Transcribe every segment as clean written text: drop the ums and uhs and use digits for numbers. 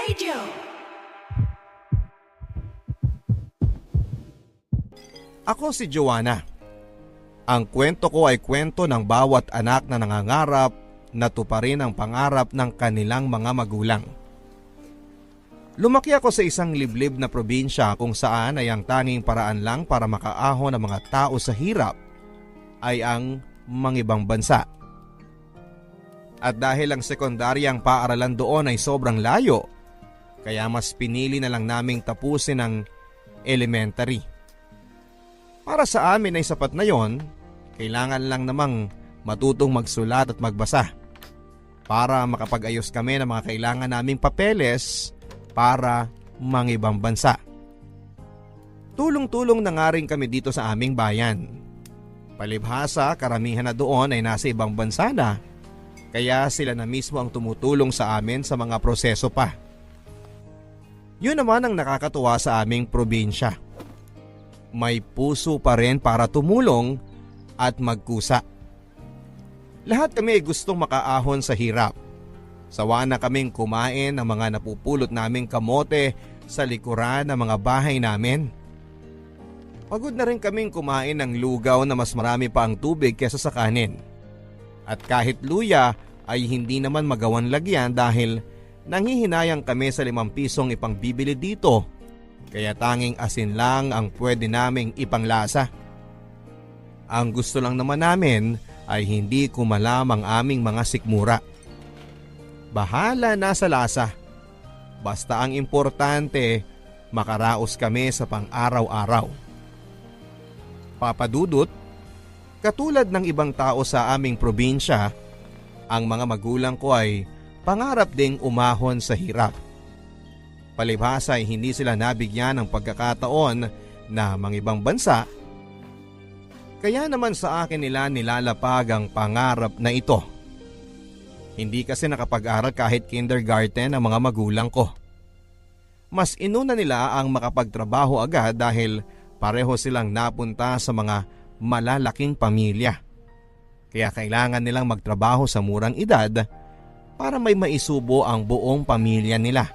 Radio. Ako si Joanna. Ang kwento ko ay kwento ng bawat anak na nangangarap na tuparin ang pangarap ng kanilang mga magulang. Lumaki ako sa isang liblib na probinsya kung saan ay ang tanging paraan lang para makaahon ang mga tao sa hirap ay ang mangibang bansa. At dahil ang sekundaryang paaralan doon ay sobrang layo, kaya mas pinili na lang naming tapusin ang elementary. Para sa amin ay sapat na yon, kailangan lang namang matutong magsulat at magbasa para makapag-ayos kami ng mga kailangan naming papeles para mangibang bansa. Tulong-tulong na nga rin kami dito sa aming bayan. Palibhasa, karamihan na doon ay nasa ibang bansa na, kaya sila na mismo ang tumutulong sa amin sa mga proseso pa. Yun naman ang nakakatuwa sa aming probinsya. May puso pa rin para tumulong at magkusa. Lahat kami ay gustong makaahon sa hirap. Sawa na kaming kumain ng mga napupulot naming kamote sa likuran ng mga bahay namin. Pagod na rin kaming kumain ng lugaw na mas marami pa ang tubig kesa sa kanin. At kahit luya ay hindi naman magawan lagyan dahil nanghihinayang kami sa 5 pisong ipangbibili dito. Kaya tanging asin lang ang pwede naming ipanglasa. Ang gusto lang naman namin ay hindi kumalam ang aming mga sikmura. Bahala na sa lasa. Basta ang importante, makaraos kami sa pang-araw-araw. Papadudot, katulad ng ibang tao sa aming probinsya, ang mga magulang ko ay pangarap ding umahon sa hirap. Palibhasa ay hindi sila nabigyan ng pagkakataon na mangibang bansa. Kaya naman sa akin nila nilalapag ang pangarap na ito. Hindi kasi nakapag-aral kahit kindergarten ang mga magulang ko. Mas inuna nila ang makapagtrabaho agad dahil pareho silang napunta sa mga malalaking pamilya. Kaya kailangan nilang magtrabaho sa murang edad para may maisubo ang buong pamilya nila.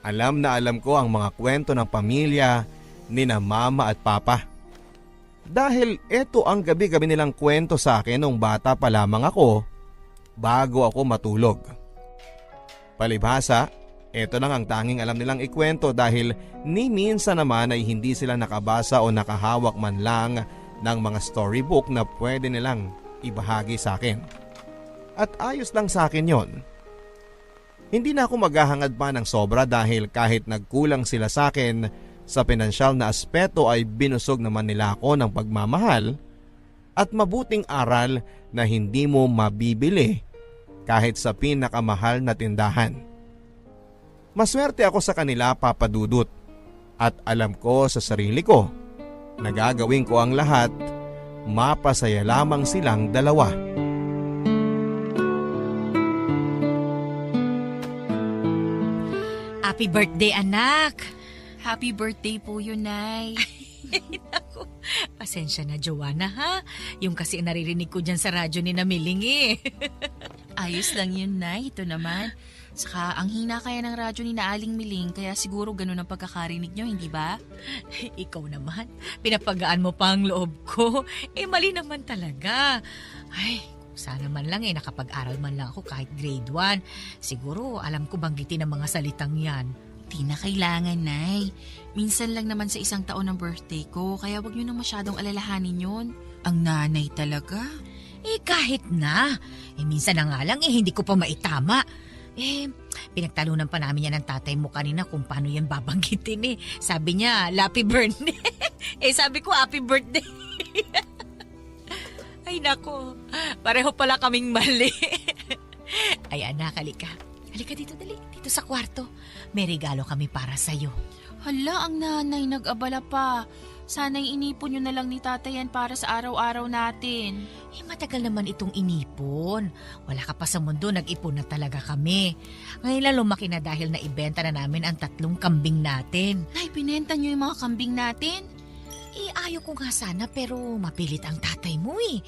Alam na alam ko ang mga kwento ng pamilya ni na mama at papa. Dahil ito ang gabi-gabi nilang kwento sa akin nung bata pa lamang ako bago ako matulog. Palibhasa, ito lang ang tanging alam nilang ikwento dahil ni minsan naman ay hindi sila nakabasa o nakahawak man lang ng mga storybook na pwede nilang ibahagi sa akin. At ayos lang sa akin yon. Hindi na ako maghahangad pa ng sobra dahil kahit nagkulang sila sa akin sa pinansyal na aspeto ay binusog naman nila ako ng pagmamahal at mabuting aral na hindi mo mabibili kahit sa pinakamahal na tindahan. Maswerte ako sa kanila, papadudot, at alam ko sa sarili ko na gagawin ko ang lahat, mapasaya lamang silang dalawa. Happy birthday, anak! Happy birthday po yun, Nay. Naku, pasensya na, Joanna, ha? Yung kasi naririnig ko dyan sa radyo ni Namiling eh. Ayos lang yun, Nay. Ito naman. Saka ang hina kaya ng radyo ni Naaling Miling, kaya siguro ganun ang pagkakarinig nyo, hindi ba? Ikaw naman, pinapagaan mo pa ang loob ko. Mali naman talaga. Ay, sana man lang nakapag-aral man lang ako kahit grade 1. Siguro alam ko banggitin ang mga salitang yan. Di na kailangan, Nay. Minsan lang naman sa isang taon ng birthday ko, kaya wag nyo nang masyadong alalahanin yun. Ang nanay talaga. Kahit na. Minsan na nga lang hindi ko pa maitama. Pinagtalunan pa namin yan ng tatay mo kanina kung paano yan babanggitin eh. Sabi niya, happy birthday. Sabi ko, happy birthday. Ay nako, pareho pala kaming mali. Ay anak, halika. Halika dito, dali. Dito sa kwarto. May regalo kami para sa'yo. Hala, ang nanay nag-abala pa. Sana'y inipon nyo na lang ni tatay yan para sa araw-araw natin. Matagal naman itong inipon. Wala ka pa sa mundo, nag-ipon na talaga kami. Ngayon lang lumaki na dahil naibenta na namin ang 3 kambing natin. Nay, binenta nyo yung mga kambing natin? Ayaw ko nga sana pero mapilit ang tatay mo eh.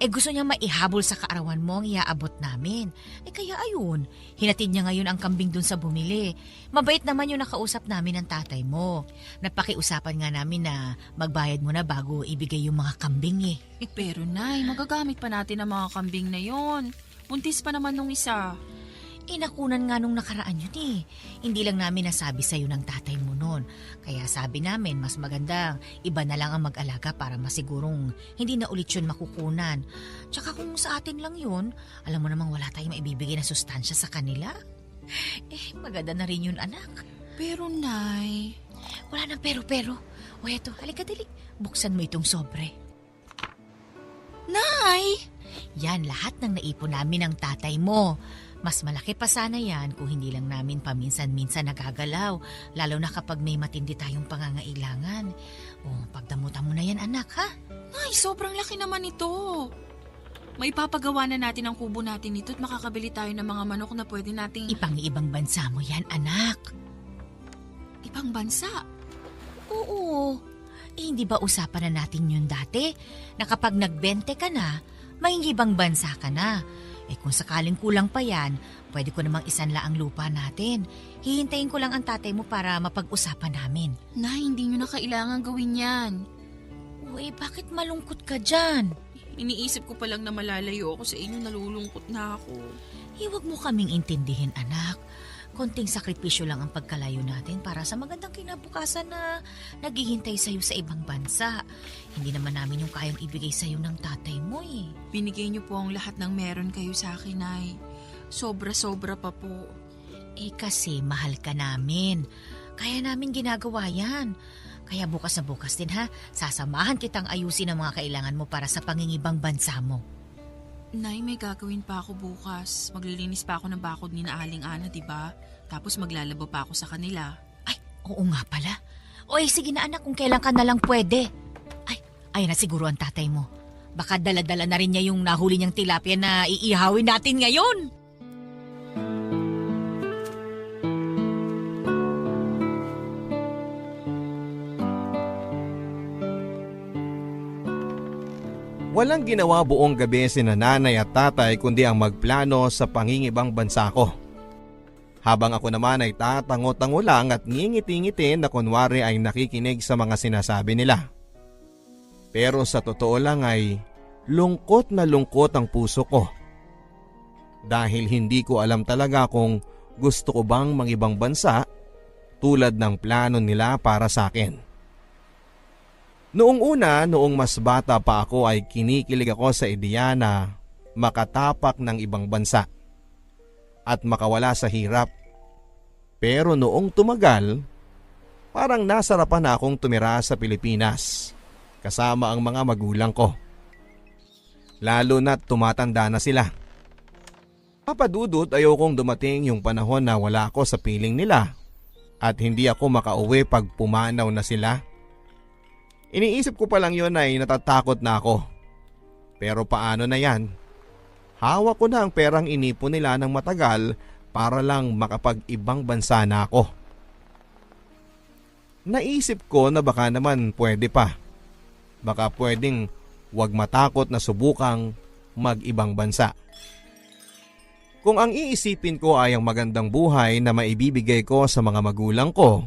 Gusto niya maihabol sa kaarawan mo ang iaabot namin. Kaya ayun, hinatid niya ngayon ang kambing dun sa bumili. Mabait naman yung nakausap namin ng tatay mo. Napakiusapan nga namin na magbayad mo na bago ibigay yung mga kambing eh. Pero Nay, magagamit pa natin ang mga kambing na yon. Buntis pa naman nung isa. Nakunan nga nung nakaraan yun eh. Hindi lang namin nasabi sa'yo ng tatay mo noon. Kaya sabi namin mas maganda iba na lang ang mag-alaga para masigurong hindi na ulit yun makukunan. Tsaka kung sa atin lang yun, alam mo namang wala tayong maibibigay na sustansya sa kanila. Maganda na rin yun anak. Pero Nay... Wala nang pero. O eto, halika dali. Buksan mo itong sobre. Nay! Yan lahat ng naipon namin ng tatay mo. Mas malaki pa sana yan kung hindi lang namin paminsan-minsan nagagalaw, lalo na kapag may matindi tayong pangangailangan. Pagdamutan mo na yan anak ha? Nay, sobrang laki naman ito. May papagawa na natin ang kubo natin nito at makakabili tayo ng mga manok na pwede nating... Ipang-ibang bansa mo yan anak. Ibang bansa? Oo. Hindi ba usapan na natin yun dati? Na kapag nagbente ka na, may ibang bansa ka na. Kung sakaling kulang pa yan, pwede ko namang isanla ang lupa natin. Hihintayin ko lang ang tatay mo para mapag-usapan namin. Nay, hindi nyo na kailangan gawin yan. Bakit malungkot ka dyan? Iniisip ko pa lang na malalayo ako sa inyo, nalulungkot na ako. Huwag mo kaming intindihin anak. Konting sakripisyo lang ang pagkalayo natin para sa magandang kinabukasan na naghihintay sa'yo sa ibang bansa. Hindi naman namin yung kayang ibigay sa'yo ng tatay mo eh. Binigay niyo po ang lahat ng meron kayo sa akin, Nay. Sobra-sobra pa po. Kasi mahal ka namin. Kaya namin ginagawa yan. Kaya bukas na bukas din ha, sasamahan kitang ayusin ang mga kailangan mo para sa pangingibang bansa mo. Nay, may gagawin pa ako bukas. Maglilinis pa ako ng bakod ni na Aling Ana, diba? Tapos maglalaba pa ako sa kanila. Oo nga pala. Sige na anak kung kailan ka na lang pwede. Ayun na siguro ang tatay mo. Baka dala-dala na rin niya yung nahuli niyang tilapia na iihawin natin ngayon. Walang ginawa buong gabi sina nanay at tatay kundi ang magplano sa pangingibang bansa ko. Habang ako naman ay tatango-tango lang at ngingiti-ngiti na kunwari ay nakikinig sa mga sinasabi nila. Pero sa totoo lang ay lungkot na lungkot ang puso ko. Dahil hindi ko alam talaga kung gusto ko bang mangibang bansa tulad ng plano nila para sa akin. Noong mas bata pa ako ay kinikilig ako sa ideya na makatapak ng ibang bansa at makawala sa hirap. Pero noong tumagal, parang nasarapan na akong tumira sa Pilipinas kasama ang mga magulang ko. Lalo na't tumatanda na sila. Papadudot ayokong dumating yung panahon na wala ako sa piling nila at hindi ako makauwi pag pumanaw na sila. Iniisip ko pa lang yun ay natatakot na ako. Pero paano na yan? Hawak ko na ang perang inipon nila ng matagal para lang makapag-ibang bansa na ako. Naisip ko na baka naman pwede pa. Baka pwedeng wag matakot na subukang mag-ibang bansa. Kung ang iisipin ko ay ang magandang buhay na maibibigay ko sa mga magulang ko,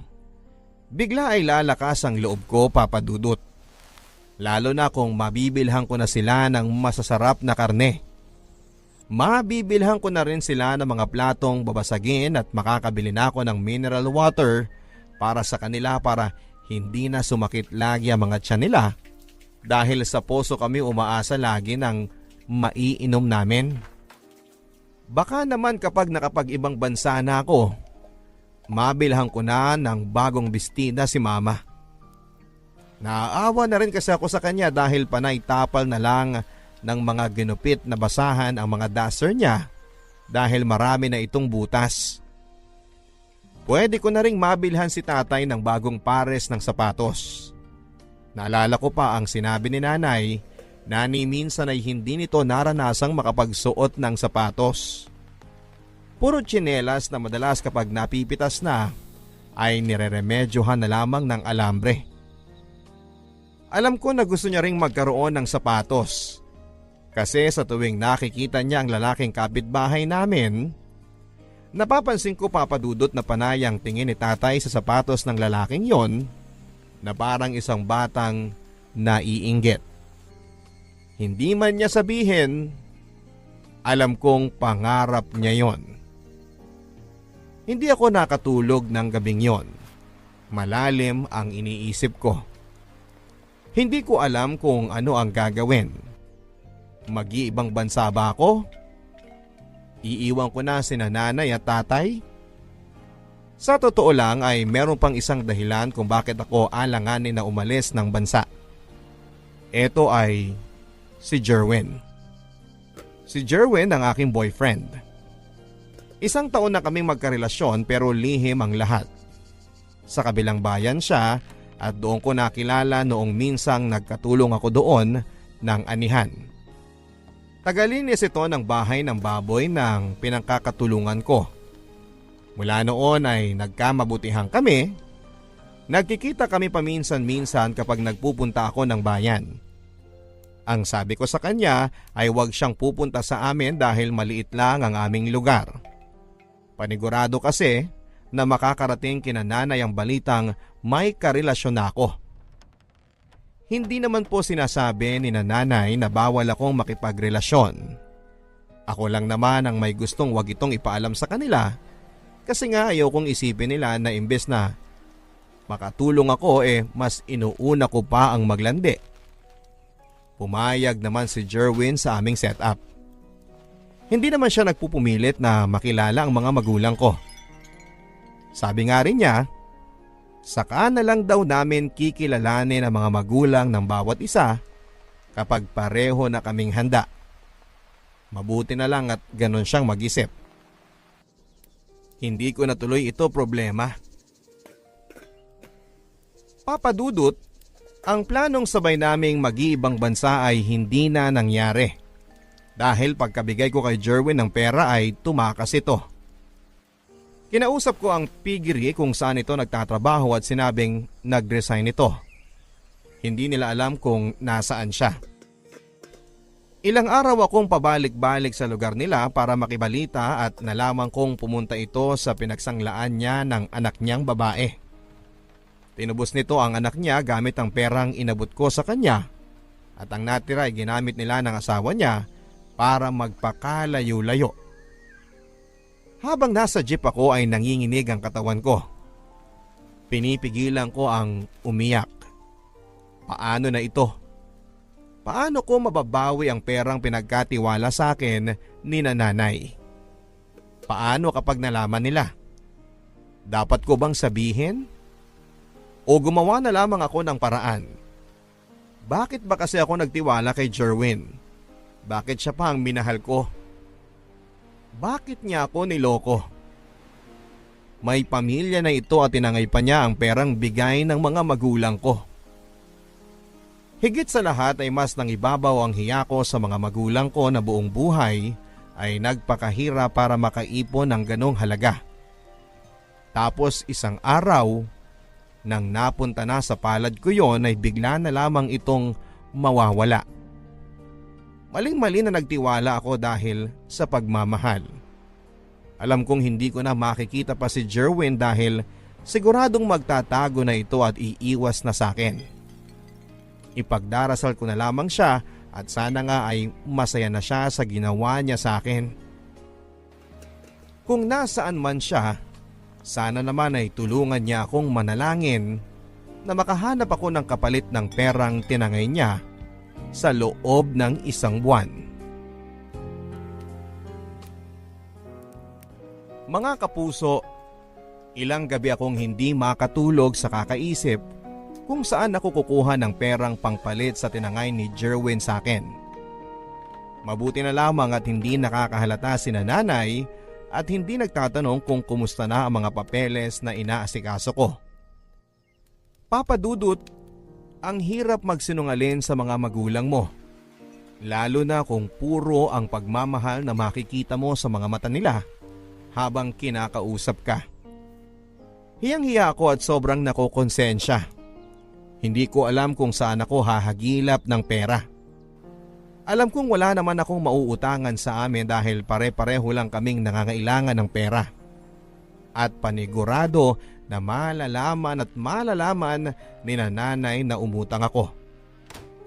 bigla ay lalakas ang loob ko papadudot. Lalo na kung mabibilhan ko na sila ng masasarap na karne. Mabibilhan ko na rin sila ng mga platong babasagin at makakabili na ako ng mineral water para sa kanila para hindi na sumakit lagi ang mga tiyan nila dahil sa poso kami umaasa lagi ng maiinom namin. Baka naman kapag nakapag-ibang bansa na ako, mabilhan ko na ng bagong bestida si mama. Naaawa na rin kasi ako sa kanya dahil panay tapal na lang ng mga ginupit na basahan ang mga duster niya dahil marami na itong butas. Pwede ko na ring mabilhan si tatay ng bagong pares ng sapatos. Naalala ko pa ang sinabi ni nanay na ni minsan ay hindi nito naranasang makapagsuot ng sapatos. Puro tsinelas na madalas kapag napipitas na ay nireremedyohan na lamang ng alambre. Alam ko na gusto niya ring magkaroon ng sapatos. Kasi sa tuwing nakikita niya ang lalaking kapitbahay namin, napapansin ko Papa Dudut na panayang tingin ni tatay sa sapatos ng lalaking yon na parang isang batang naiinggit. Hindi man niya sabihin, alam kong pangarap niya yon. Hindi ako nakatulog ng gabing yon. Malalim ang iniisip ko. Hindi ko alam kung ano ang gagawin. Mag-iibang bansa ba ako? Iiwan ko na sina nanay at tatay? Sa totoo lang ay meron pang isang dahilan kung bakit ako alanganin na umalis ng bansa. Ito ay si Jerwin. Si Jerwin ang aking boyfriend. 1 taon na kaming magkarelasyon pero lihim ang lahat. Sa kabilang bayan siya at doon ko nakilala noong minsang nagkatulong ako doon ng anihan. Tagalinis ito ng bahay ng baboy ng pinangkakatulungan ko. Mula noon ay nagkamabutihan kami. Nagkikita kami paminsan-minsan kapag nagpupunta ako ng bayan. Ang sabi ko sa kanya ay huwag siyang pupunta sa amin dahil maliit lang ang aming lugar. Panigurado kasi na makakarating kina nanay ang balitang may karelasyon ako. Hindi naman po sinasabi ni nanay na bawal akong makipagrelasyon. Ako lang naman ang may gustong wag itong ipaalam sa kanila kasi nga ayaw kong isipin nila na imbes na makatulong ako mas inuuna ko pa ang maglandi. Pumayag naman si Jerwin sa aming setup. Hindi naman siya nagpupumilit na makilala ang mga magulang ko. Sabi nga rin niya, saka na lang daw namin kikilalanin ang mga magulang ng bawat isa kapag pareho na kaming handa. Mabuti na lang at ganon siyang mag-isip. Hindi ko natuloy ito problema. Papa Dudut, ang planong sabay naming mag-iibang bansa ay hindi na nangyari. Dahil pagkabigay ko kay Jerwin ng pera ay tumakas ito. Kinausap ko ang pigiri kung saan ito nagtatrabaho at sinabing nag-resign ito. Hindi nila alam kung nasaan siya. Ilang araw akong pabalik-balik sa lugar nila para makibalita at nalaman kong pumunta ito sa pinagsanglaan niya ng anak niyang babae. Tinubos nito ang anak niya gamit ang perang inabot ko sa kanya at ang natira ay ginamit nila ng asawa niya para magpakalayo-layo. Habang nasa jeep ako ay nanginginig ang katawan ko. Pinipigilan ko ang umiyak. Paano na ito? Paano ko mababawi ang perang pinagkatiwala sa akin ni nanay? Paano kapag nalaman nila? Dapat ko bang sabihin? O gumawa na lamang ako ng paraan? Bakit ba kasi ako nagtiwala kay Jerwin? Bakit siya pa ang minahal ko? Bakit niya ako niloko? May pamilya na ito at tinangay pa niya ang perang bigay ng mga magulang ko. Higit sa lahat ay mas nangibabaw ang hiya ko sa mga magulang ko na buong buhay ay nagpakahirap para makaipon ng ganong halaga. Tapos isang araw, nang napunta na sa palad ko yon ay bigla na lamang itong mawawala. Maling-mali na nagtiwala ako dahil sa pagmamahal. Alam kong hindi ko na makikita pa si Jerwin dahil siguradong magtatago na ito at iiwas na sa akin. Ipagdarasal ko na lamang siya at sana nga ay masaya na siya sa ginawa niya sa akin. Kung nasaan man siya, sana naman ay tulungan niya akong manalangin na makahanap ako ng kapalit ng perang tinangay niya sa loob ng 1 buwan. Mga kapuso, ilang gabi akong hindi makatulog sa kakaisip kung saan ako kukuha ng perang pangpalit sa tinangay ni Jerwin sa akin. Mabuti na lamang at hindi nakakahalata si nanay at hindi nagtatanong kung kumusta na ang mga papeles na inaasikaso ko. Papa Dudut, ang hirap magsinungaling sa mga magulang mo. Lalo na kung puro ang pagmamahal na makikita mo sa mga mata nila habang kinakausap ka. Hiyang-hiya ako at sobrang nakokonsensya. Hindi ko alam kung saan ako hahagilap ng pera. Alam kong wala naman akong mauutangan sa amin dahil pare-pareho lang kaming nangangailangan ng pera. At panigurado na malalaman ni nanay na umutang ako.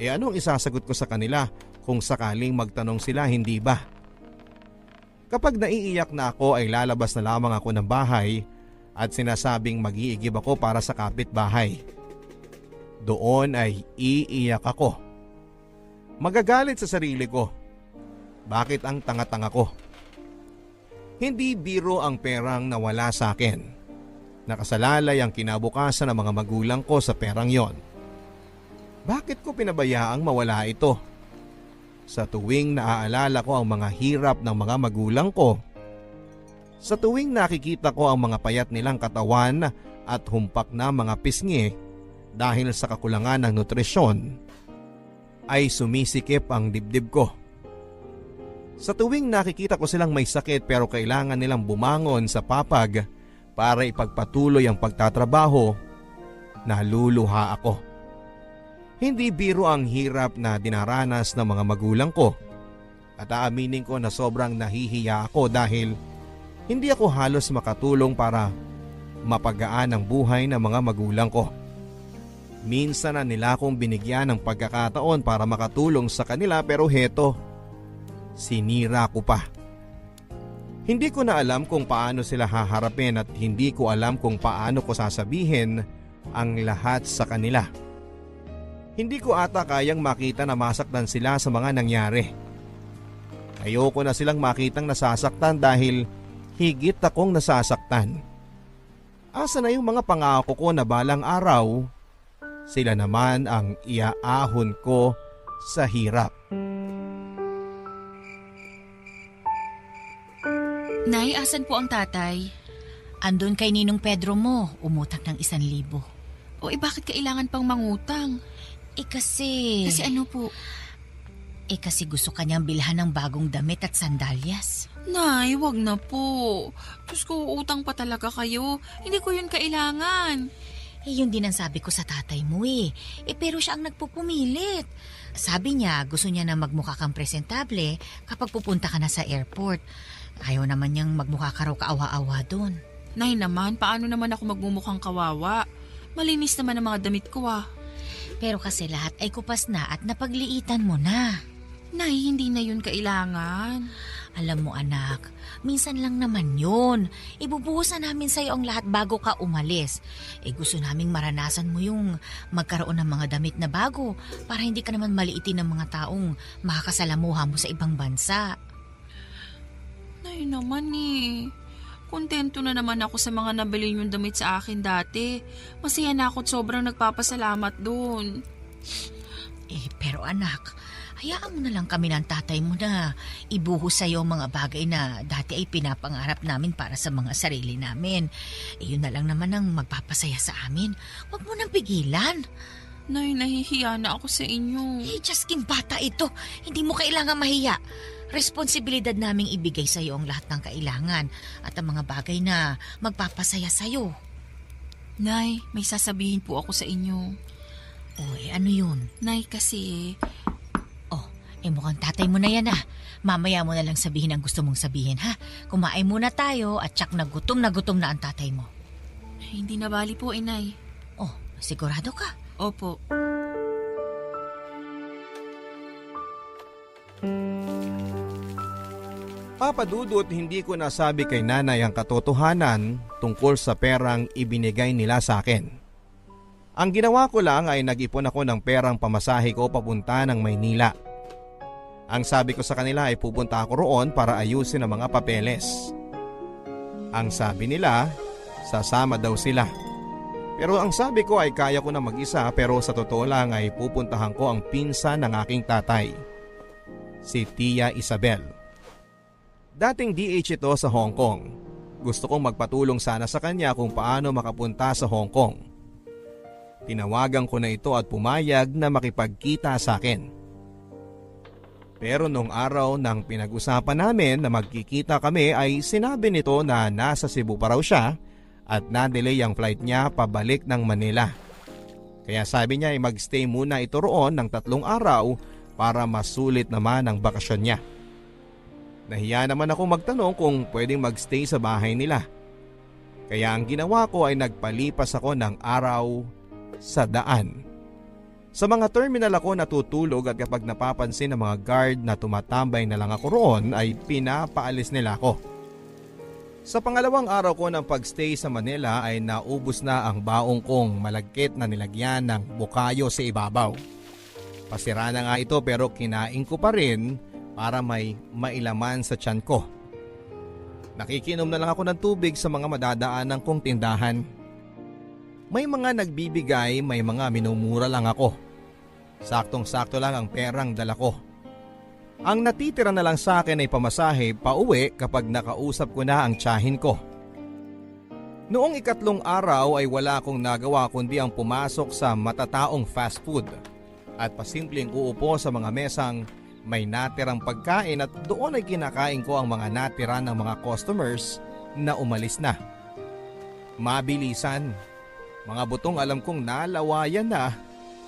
Anong isasagot ko sa kanila kung sakaling magtanong sila, hindi ba? Kapag naiiyak na ako ay lalabas na lamang ako ng bahay at sinasabing mag-iigib ako para sa kapitbahay. Doon ay iiyak ako. Magagalit sa sarili ko. Bakit ang tanga-tanga ko? Hindi biro ang perang nawala sa akin. Nakasalalay ang kinabukasan ng mga magulang ko sa perang yon. Bakit ko pinabayaang mawala ito? Sa tuwing naaalala ko ang mga hirap ng mga magulang ko, sa tuwing nakikita ko ang mga payat nilang katawan at humpak na mga pisngi dahil sa kakulangan ng nutrisyon, ay sumisikip ang dibdib ko. Sa tuwing nakikita ko silang may sakit pero kailangan nilang bumangon sa papag para ipagpatuloy ang pagtatrabaho, naluluha ako. Hindi biro ang hirap na dinaranas ng mga magulang ko at aaminin ko na sobrang nahihiya ako dahil hindi ako halos makatulong para mapagaan ang buhay ng mga magulang ko. Minsan na nila akong binigyan ng pagkakataon para makatulong sa kanila pero heto, sinira ko pa. Hindi ko na alam kung paano sila haharapin at hindi ko alam kung paano ko sasabihin ang lahat sa kanila. Hindi ko ata kayang makita na masaktan sila sa mga nangyari. Ayoko na silang makitang nasasaktan dahil higit akong nasasaktan. Asa na yung mga pangako ko na balang araw, sila naman ang iaahon ko sa hirap. Nay, asan po ang tatay? Andun kay Ninong Pedro mo, umutang ng 1,000. Bakit kailangan pang mangutang? Kasi ano po? Kasi gusto kanyang bilhan ng bagong damit at sandalyas. Nay, wag na po. Diyos ko, utang pa talaga kayo. Hindi ko yun kailangan. Yun din ang sabi ko sa tatay mo pero siya ang nagpupumilit. Sabi niya gusto niya na magmukha kang presentable kapag pupunta ka na sa airport. Ayaw naman niyang magmukha ka raw kaawa-awa doon. Nay naman, paano naman ako magmumukhang kawawa? Malinis naman ang mga damit ko Pero kasi lahat ay kupas na at napagliitan mo na. Nay, hindi na yun kailangan. Alam mo anak, minsan lang naman yun. Ibubuhusan namin sa'yo ang lahat bago ka umalis. Gusto naming maranasan mo yung magkaroon ng mga damit na bago para hindi ka naman maliitin ng mga taong makakasalamuha mo sa ibang bansa. Nay naman kontento na naman ako sa mga nabili yung damit sa akin dati. Masaya na ako at sobrang nagpapasalamat doon. Pero anak, hayaan mo na lang kami ng tatay mo na ibuhos sa'yo ang mga bagay na dati ay pinapangarap namin para sa mga sarili namin. Yun na lang naman ang magpapasaya sa amin. Huwag mo nang pigilan. Nay, nahihiya na ako sa inyo. Just Kim, bata ito. Hindi mo kailangan mahiya. Responsibilidad naming ibigay sa'yo ang lahat ng kailangan at ang mga bagay na magpapasaya sa'yo. Nay, may sasabihin po ako sa inyo. Ano yun? Nay, kasi mukhang tatay mo na yan Mamaya mo na lang sabihin ang gusto mong sabihin Kumain muna tayo at tsak na gutom na ang tatay mo. Hindi na bali po, Nay. Sigurado ka? Opo. Papa Dudut, hindi ko nasabi kay nanay ang katotohanan tungkol sa perang ibinigay nila sa akin. Ang ginawa ko lang ay nag-ipon ako ng perang pamasahe ko papunta ng Maynila. Ang sabi ko sa kanila ay pupunta ako roon para ayusin ang mga papeles. Ang sabi nila, sasama daw sila. Pero ang sabi ko ay kaya ko na mag-isa pero sa totoo lang ay pupuntahan ko ang pinsan ng aking tatay, si Tia Isabel. Dating DH ito sa Hong Kong. Gusto kong magpatulong sana sa kanya kung paano makapunta sa Hong Kong. Tinawagan ko na ito at pumayag na makipagkita sa akin. Pero nung araw ng pinag-usapan namin na magkikita kami ay sinabi nito na nasa Cebu pa raw siya at na-delay ang flight niya pabalik ng Manila. Kaya sabi niya ay magstay muna ito roon ng 3 araw para masulit naman ang bakasyon niya. Nahiya naman ako magtanong kung pwedeng magstay sa bahay nila. Kaya ang ginawa ko ay nagpalipas ako ng araw sa daan. Sa mga terminal ako natutulog at kapag napapansin ng mga guard na tumatambay na lang ako roon ay pinapaalis nila ako. Sa pangalawang araw ko ng pagstay sa Manila ay naubos na ang baong kong malagkit na nilagyan ng bukayo sa ibabaw. Pasira na nga ito pero kinain ko pa rin para may mailaman sa tiyan ko. Nakikinom na lang ako ng tubig sa mga madadaanan kong tindahan. May mga nagbibigay, may mga minumura lang ako. Saktong-sakto lang ang perang dala ko. Ang natitira na lang sa akin ay pamasahe pauwi kapag nakausap ko na ang tiyahin ko. Noong 2 araw ay wala akong nagawa kundi ang pumasok sa matataong fast food at pasimpleng uupo sa mga mesang may natirang pagkain at doon ay kinakain ko ang mga natira ng mga customers na umalis na. Mabilisan. Mga butong alam kong nalawayan na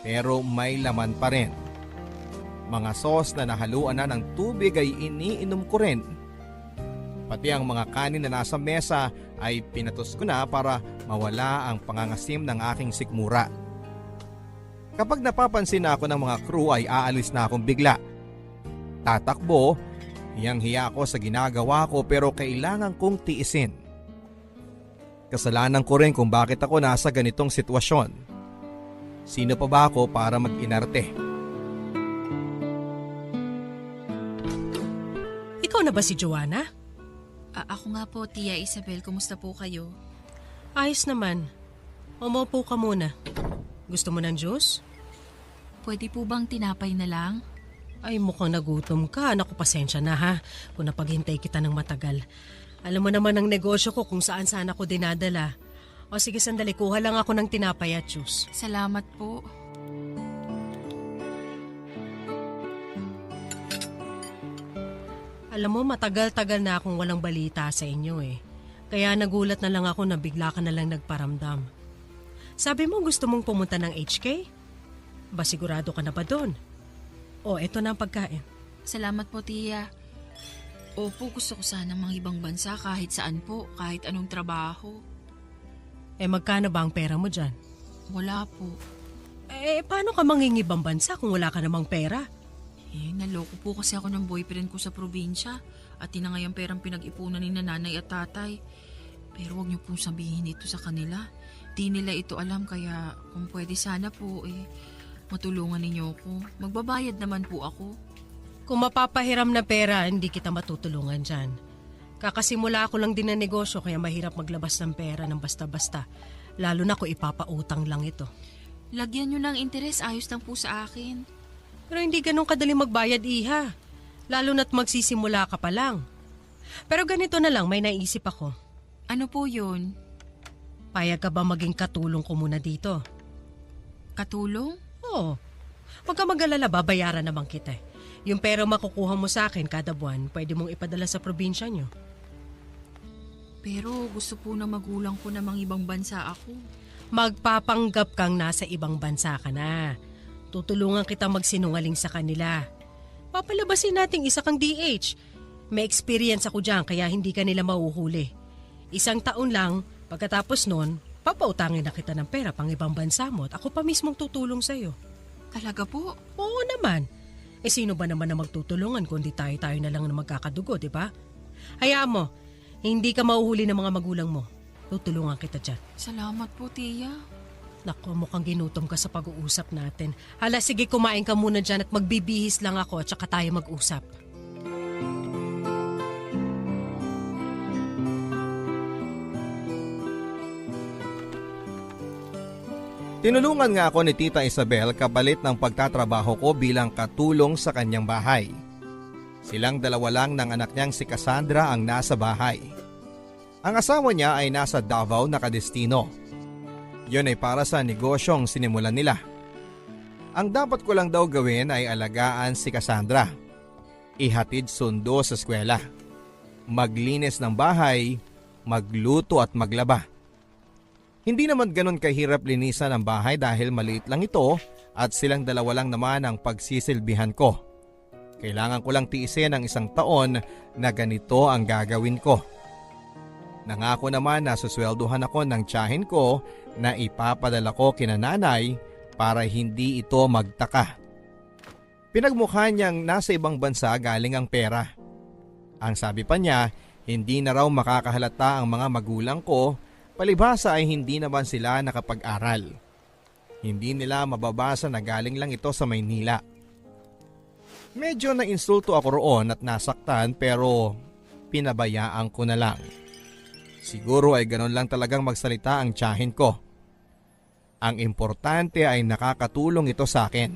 pero may laman pa rin. Mga sauce na nahaluan na ng tubig ay iniinom ko rin. Pati ang mga kanin na nasa mesa ay pinatos ko na para mawala ang pangangasim ng aking sikmura. Kapag napapansin na ako ng mga crew ay aalis na akong bigla. Tatakbo, hiyang-hiya ako sa ginagawa ko pero kailangan kong tiisin. Kasalanan ko rin kung bakit ako nasa ganitong sitwasyon. Sino pa ba ako para mag-inarte? Ikaw na ba si Joanna? Ako nga po, Tia Isabel. Kumusta po kayo? Ayos naman. Umupo ka muna. Gusto mo ng juice? Pwede po bang tinapay na lang? Ay, mukhang nagutom ka. Naku, pasensya na ha, kung napaghintay kita ng matagal. Alam mo naman ang negosyo ko kung saan saan ako dinadala. O sige, sandali, kuha lang ako ng tinapay at juice. Salamat po. Alam mo, matagal-tagal na akong walang balita sa inyo eh. Kaya nagulat na lang ako na bigla ka na lang nagparamdam. Sabi mo gusto mong pumunta ng HK? Ba sigurado ka na ba doon? O, eto na ang pagkain. Salamat po, Tia. Opo, gusto ko sana mga ibang bansa kahit saan po, kahit anong trabaho. Magkano ba ang pera mo dyan? Wala po. Paano ka mangingibang bansa kung wala ka namang pera? Naloko po kasi ako ng boyfriend ko sa probinsya at tinangay ang perang pinag-ipunan ni nanay at tatay. Pero wag niyo pong sabihin ito sa kanila. Di nila ito alam kaya kung pwede sana po matulungan ninyo ako. Magbabayad naman po ako. Kung mapapahiram na pera, hindi kita matutulungan dyan. Kakasimula ako lang din ng negosyo kaya mahirap maglabas ng pera ng basta-basta. Lalo na kung ipapautang lang ito. Lagyan niyo ng interes, ayos lang po sa akin. Pero hindi ganun kadali magbayad, iha. Lalo na't magsisimula ka pa lang. Pero ganito na lang, may naisip ako. Ano po yun? Payag ka ba maging katulong ko muna dito? Katulong? Oo. Huwag ka mag-alala, babayaran naman kita. Yung pera makukuha mo sa akin kada buwan, pwede mong ipadala sa probinsya nyo. Pero gusto po ng magulang ko namang ibang bansa ako. Magpapanggap kang nasa ibang bansa ka na. Tutulungan kita magsinungaling sa kanila. Papalabasin nating isa kang DH. May experience ako dyan kaya hindi ka nila mauhuli. 1 taon lang, pagkatapos nun, papautangin na kita ng pera pang ibang bansa mo at ako pa mismong tutulong sa'yo. Talaga po? Oo naman. Sino ba naman na magtutulungan kundi tayo-tayo na lang na magkakadugo, di ba? Hayaan mo, hindi ka mauhuli ng mga magulang mo. Tutulungan kita dyan. Salamat po, Tia. Naku, mukhang ginutom ka sa pag-uusap natin. Hala, sige, kumain ka muna dyan at magbibihis lang ako at saka tayo mag-usap. Tinulungan nga ako ni Tita Isabel kapalit ng pagtatrabaho ko bilang katulong sa kanyang bahay. Silang dalawa lang ng anak niyang si Cassandra ang nasa bahay. Ang asawa niya ay nasa Davao nakadestino. Yun ay para sa negosyong sinimulan nila. Ang dapat ko lang daw gawin ay alagaan si Cassandra. Ihatid sundo sa eskwela. Maglinis ng bahay, magluto at maglaba. Hindi naman ganon kahirap linisan ang bahay dahil maliit lang ito at silang dalawa lang naman ang pagsisilbihan ko. Kailangan ko lang tiisin ng 1 taon na ganito ang gagawin ko. Nangako naman na suswelduhan ako ng tiyahin ko na ipapadala ko kina nanay para hindi ito magtaka. Pinagmukha niyang nasa ibang bansa galing ang pera. Ang sabi pa niya, hindi na raw makakahalata ang mga magulang ko, palibhasa ay hindi naman sila nakapag-aral. Hindi nila mababasa na galing lang ito sa Maynila. Medyo na-insulto ako roon at nasaktan pero pinabayaan ko na lang. Siguro ay ganon lang talagang magsalita ang tiyahin ko. Ang importante ay nakakatulong ito sa akin.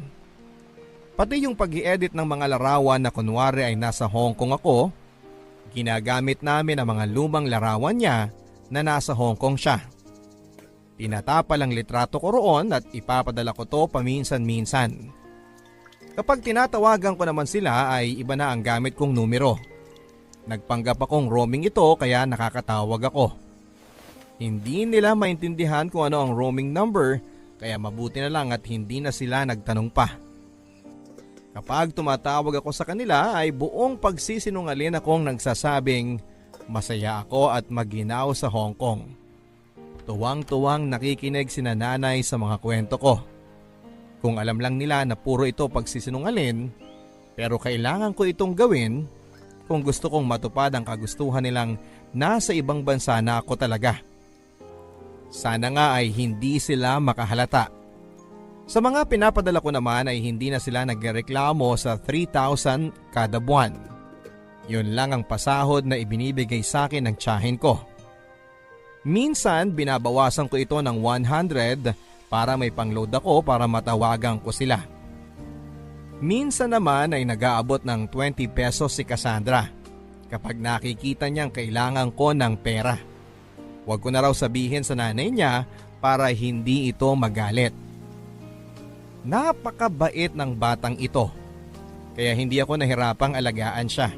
Pati yung pag-i-edit ng mga larawan na kunwari ay nasa Hong Kong ako, ginagamit namin ang mga lumang larawan niya na nasa Hong Kong siya. Tinatapal ang litrato ko roon at ipapadala ko to paminsan-minsan. Kapag tinatawagan ko naman sila ay iba na ang gamit kong numero. Nagpanggap akong roaming ito kaya nakakatawag ako. Hindi nila maintindihan kung ano ang roaming number kaya mabuti na lang at hindi na sila nagtanong pa. Kapag tumatawag ako sa kanila ay buong pagsisinungalin akong nagsasabing masaya ako at maginaw sa Hong Kong. Tuwang-tuwang nakikinig sina nanay sa mga kwento ko. Kung alam lang nila na puro ito pagsisinungalin, pero kailangan ko itong gawin kung gusto kong matupad ang kagustuhan nilang nasa ibang bansa na ako talaga. Sana nga ay hindi sila makahalata. Sa mga pinapadala ko naman ay hindi na sila nagreklamo sa 3,000 kada buwan. Yun lang ang pasahod na ibinibigay sa akin ng tiyahin ko. Minsan binabawasan ko ito ng 100 para may pangload ako para matawagan ko sila. Minsan naman ay nag-aabot ng 20 pesos si Cassandra kapag nakikita niyang kailangan ko ng pera. Huwag ko na raw sabihin sa nanay niya para hindi ito magalit. Napakabait ng batang ito kaya hindi ako nahirapang alagaan siya.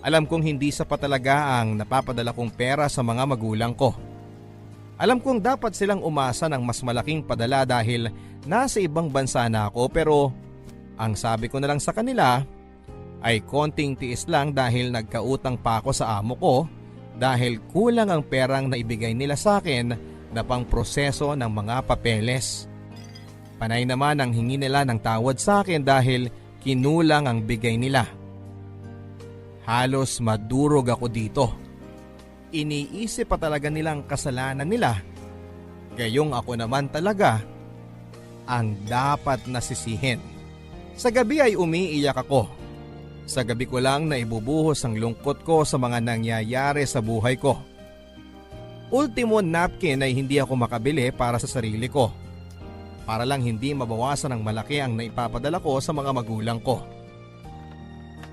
Alam kong hindi sapat talaga ang napapadala kong pera sa mga magulang ko. Alam kong dapat silang umasa ng mas malaking padala dahil nasa ibang bansa na ako pero ang sabi ko na lang sa kanila ay konting tiis lang dahil nagkautang pa ako sa amo ko dahil kulang ang perang naibigay nila sa akin na pang proseso ng mga papeles. Panay naman ang hingi nila ng tawad sa akin dahil kinulang ang bigay nila. Halos madurog ako dito. Iniisip pa talaga nilang kasalanan nila. Gayong ako naman talaga ang dapat nasisihin. Sa gabi ay umiiyak ako. Sa gabi ko lang na ibubuhos ang lungkot ko sa mga nangyayari sa buhay ko. Ultimo napkin ay hindi ako makabili para sa sarili ko. Para lang hindi mabawasan ng malaki ang naipapadala ko sa mga magulang ko.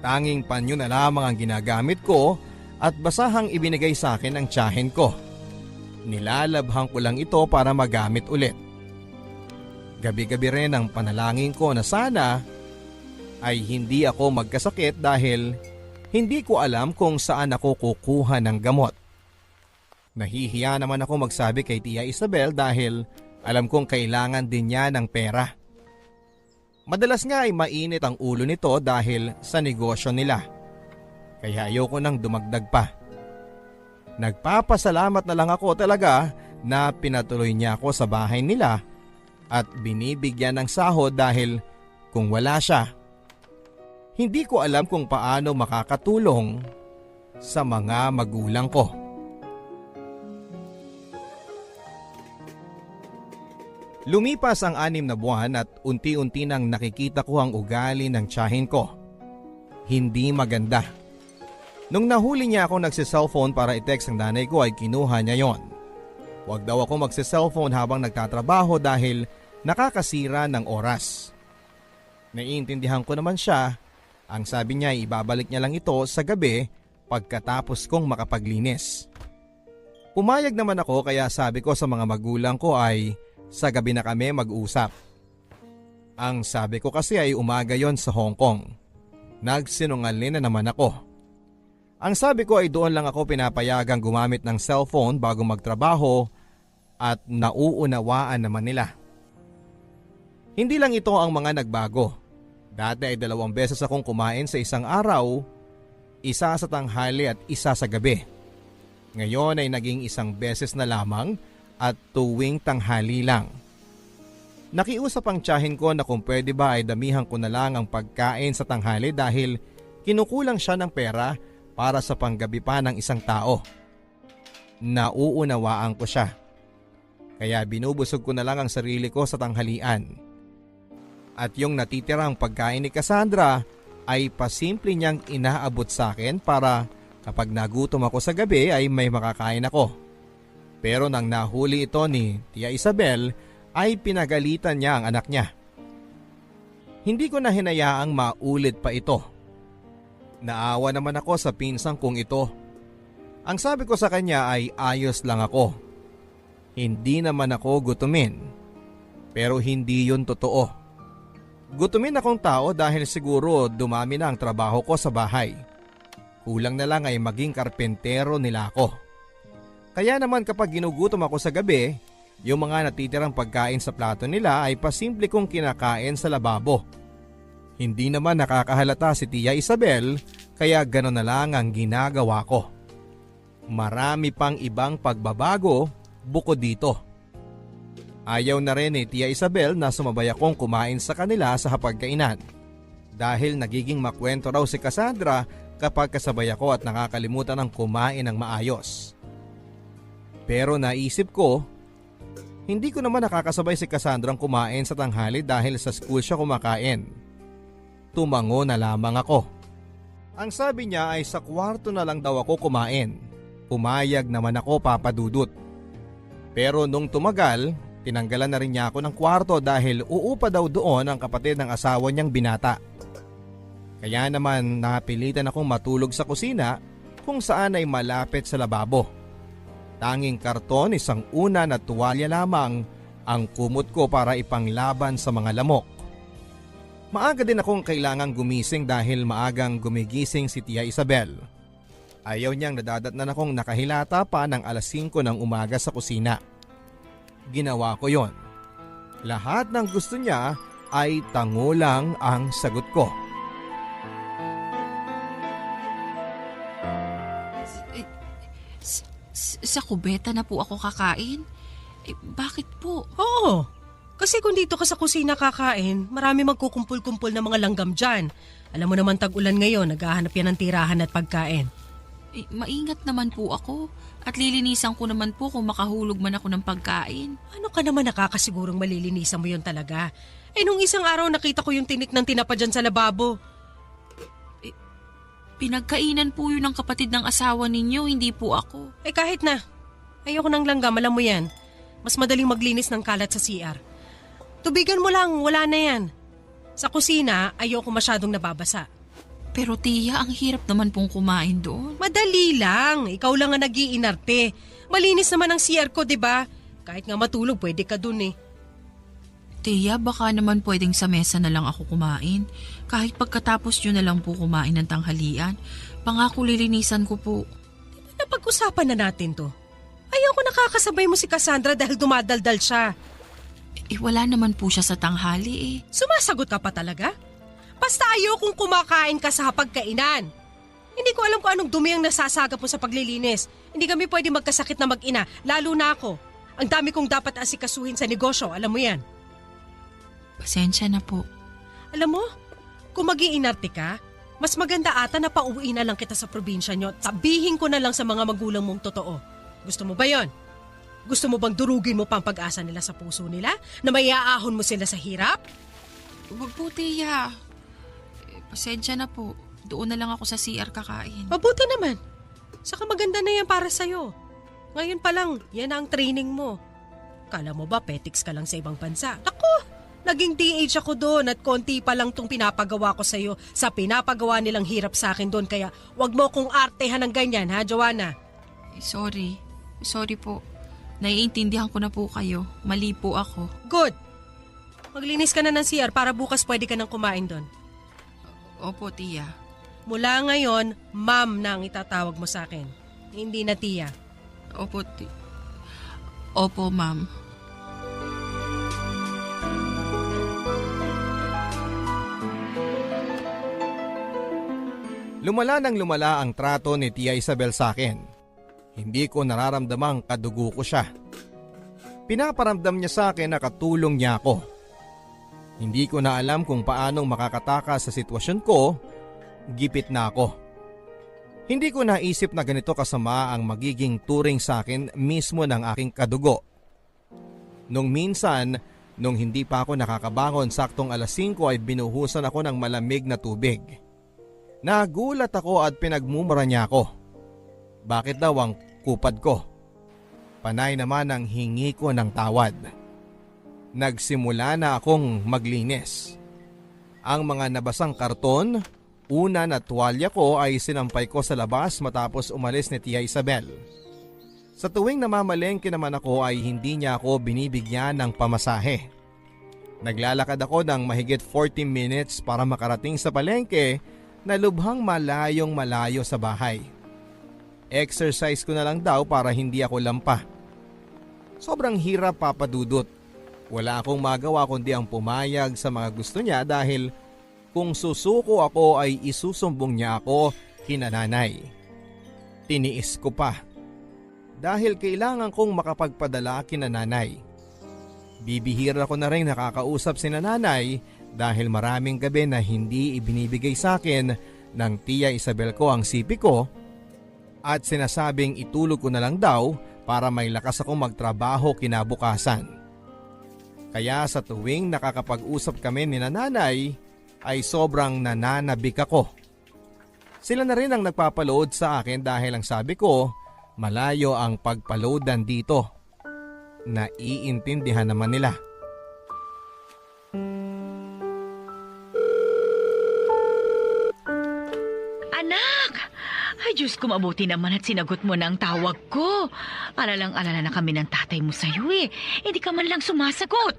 Tanging panyo na lamang ang ginagamit ko at basahang ibinigay sa akin ng tiyahin ko. Nilalabhang ko lang ito para magamit ulit. Gabi-gabi rin ang panalangin ko na sana ay hindi ako magkasakit dahil hindi ko alam kung saan ako kukuha ng gamot. Nahihiya naman ako magsabi kay Tia Isabel dahil alam kong kailangan din niya ng pera. Madalas nga ay mainit ang ulo nito dahil sa negosyo nila. Kaya ayoko nang dumagdag pa. Nagpapasalamat na lang ako talaga na pinatuloy niya ako sa bahay nila at binibigyan ng sahod dahil kung wala siya, hindi ko alam kung paano makakatulong sa mga magulang ko. Lumipas ang 6 na buwan at unti-unti nang nakikita ko ang ugali ng tiyahin ko. Hindi maganda. Nung nahuli niya ako nagsi-cellphone para i-text ang nanay ko ay kinuha niya yon. Huwag daw ako magsi-cellphone habang nagtatrabaho dahil nakakasira ng oras. Naiintindihan ko naman siya. Ang sabi niya ay ibabalik niya lang ito sa gabi pagkatapos kong makapaglinis. Pumayag naman ako kaya sabi ko sa mga magulang ko ay sa gabi na kami mag-usap. Ang sabi ko kasi ay umaga yon sa Hong Kong. Nagsinungaling na naman ako. Ang sabi ko ay doon lang ako pinapayagang gumamit ng cellphone bago magtrabaho at nauunawaan naman nila. Hindi lang ito ang mga nagbago. Dati ay 2 beses akong kumain sa isang araw, isa sa tanghali at isa sa gabi. Ngayon ay naging 1 beses na lamang at tuwing tanghali lang. Nakiusap ang tiyahin ko na kung pwede ba ay damihan ko na lang ang pagkain sa tanghali dahil kinukulang siya ng pera para sa panggabi pa ng isang tao. Nauunawaan ko siya. Kaya binubusog ko na lang ang sarili ko sa tanghalian. At yung natitirang pagkain ni Cassandra ay pasimple niyang inaabot sa akin para kapag nagutom ako sa gabi ay may makakain ako. Pero nang nahuli ito ni Tia Isabel ay pinagalitan niya ang anak niya. Hindi ko na hinayaang maulit pa ito. Naawa naman ako sa pinsang kong ito. Ang sabi ko sa kanya ay ayos lang ako. Hindi naman ako gutumin. Pero hindi yun totoo. Gutumin akong tao dahil siguro dumami na ang trabaho ko sa bahay. Kulang na lang ay maging karpentero nila ako. Kaya naman kapag ginugutom ako sa gabi, yung mga natitirang pagkain sa plato nila ay pasimple kong kinakain sa lababo. Hindi naman nakakahalata si Tia Isabel kaya gano'n na lang ang ginagawa ko. Marami pang ibang pagbabago bukod dito. Ayaw na rin ni Tia Isabel na sumabay akong kumain sa kanila sa hapagkainan. Dahil nagiging makwento raw si Cassandra kapag kasabay ako at nakakalimutan ng kumain ng maayos. Pero naisip ko, hindi ko naman nakakasabay si Cassandra kumain sa tanghali dahil sa school siya kumakain. Tumango na lamang ako. Ang sabi niya ay sa kwarto na lang daw ako kumain. Pumayag naman ako, Papa Dudut. Pero nung tumagal, tinanggalan na rin niya ako ng kwarto dahil uupa daw doon ang kapatid ng asawa niyang binata. Kaya naman napilitan akong matulog sa kusina kung saan ay malapit sa lababo. Tanging karton, isang una na tuwalya lamang ang kumot ko para ipanglaban sa mga lamok. Maaga din akong kailangang gumising dahil maagang gumigising si Tia Isabel. Ayaw niyang nadadatnan akong nakahilata pa ng 5:00 ng umaga sa kusina. Ginawa ko yon. Lahat ng gusto niya ay tango lang ang sagot ko. Sa kubeta na po ako kakain? Bakit po? Oo, kasi kung dito ka sa kusina kakain, marami magkukumpul-kumpul ng mga langgam dyan. Alam mo naman tag-ulan ngayon, naghahanap yan ng tirahan at pagkain. Maingat naman po ako at lilinisan ko naman po kung makahulog man ako ng pagkain. Ano ka naman nakakasigurong malilinisan mo yun talaga? Nung isang araw nakita ko yung tinik ng tinapa dyan sa lababo. Pinagkainan po yun ng kapatid ng asawa ninyo, hindi po ako. Kahit na. Ayoko ng langgam, alam mo yan. Mas madaling maglinis ng kalat sa CR. Tubigan mo lang, wala na yan. Sa kusina, ayoko masyadong nababasa. Pero Tia, ang hirap naman pong kumain doon. Madali lang, ikaw lang ang nag-iinarte. Malinis naman ang CR ko, 'di ba? Kahit nga matulog, pwede ka dun eh. Tia, baka naman pwedeng sa mesa na lang ako kumain. Kahit pagkatapos nyo na lang po kumain ng tanghalian. Pangako lilinisan ko po. Di ba napag-usapan na natin to? Ayaw ko nakakasabay mo si Cassandra dahil dumadaldal siya. Wala naman po siya sa tanghali eh. Sumasagot ka pa talaga? Basta ayaw kung kumakain ka sa hapagkainan. Hindi ko alam kung anong dumi ang nasasagap mo sa paglilinis. Hindi kami pwede magkasakit na mag-ina, lalo na ako. Ang dami kong dapat asikasuhin sa negosyo, alam mo yan. Pasensya na po. Alam mo, kung mag-iinarte ka, mas maganda ata na pauwi na lang kita sa probinsya nyo at sabihin ko na lang sa mga magulang mong totoo. Gusto mo ba yon? Gusto mo bang durugin mo pa ang pag-asa nila sa puso nila? Na may aahon mo sila sa hirap? Huwag po, Tia. Pasensya na po. Doon na lang ako sa CR kakain. Mabuti naman. Saka maganda na yan para sa'yo. Ngayon pa lang, yan ang training mo. Kala mo ba petics ka lang sa ibang bansa? Naku! Naging DH ako doon at konti pa lang tong pinapagawa ko sa'yo sa pinapagawa nilang hirap sa akin doon. Kaya wag mo kong artehan ng ganyan, ha, Joanna? Sorry. Sorry po. Naiintindihan ko na po kayo. Mali po ako. Good. Maglinis ka na ng CR para bukas pwede ka nang kumain doon. Opo, Tia. Mula ngayon, ma'am na ang itatawag mo sa akin. Hindi na Tia. Opo, Opo, ma'am. Lumala ng lumala ang trato ni Tia Isabel sa akin. Hindi ko nararamdamang kadugo ko siya. Pinaparamdam niya sa akin na katulong niya ako. Hindi ko na alam kung paanong makakatakas sa sitwasyon ko, gipit na ako. Hindi ko naisip na ganito kasama ang magiging turing sa akin mismo ng aking kadugo. Nung minsan, nung hindi pa ako nakakabangon saktong alas 5 ay binuhusan ako ng malamig na tubig. Nagulat ako at pinagmumura niya ako. Bakit daw ang kupad ko? Panay naman ang hingi ko ng tawad. Nagsimula na akong maglinis. Ang mga nabasang karton, una na tuwalya ko ay sinampay ko sa labas matapos umalis ni Tia Isabel. Sa tuwing namamalengke naman ako ay hindi niya ako binibigyan ng pamasahe. Naglalakad ako ng mahigit 40 minutes para makarating sa palengke na lubhang malayo sa bahay. Exercise ko na lang daw para hindi ako lampa. Sobrang hirap, Papa Dudut. Wala akong magawa kundi ang pumayag sa mga gusto niya dahil kung susuko ako ay isusumbong niya ako kina nanay. Tiniis ko pa dahil kailangan kong makapagpadala kina nanay. Bibihira ko na rin nakakausap si nanay dahil maraming gabi na hindi ibinibigay sa akin ng Tia Isabel ko ang sipi ko at sinasabing itulog ko na lang daw para may lakas akong magtrabaho kinabukasan. Kaya sa tuwing nakakapag-usap kami ni nanay ay sobrang nananabik ako. Sila na rin ang nagpapaload sa akin dahil ang sabi ko malayo ang pagpaloadan dito. Naiintindihan naman nila. Anak! Ay, Diyos ko, mabuti naman at sinagot mo na ang tawag ko. Alalang-alala na kami ng tatay mo sa'yo eh. Hindi ka man lang sumasagot.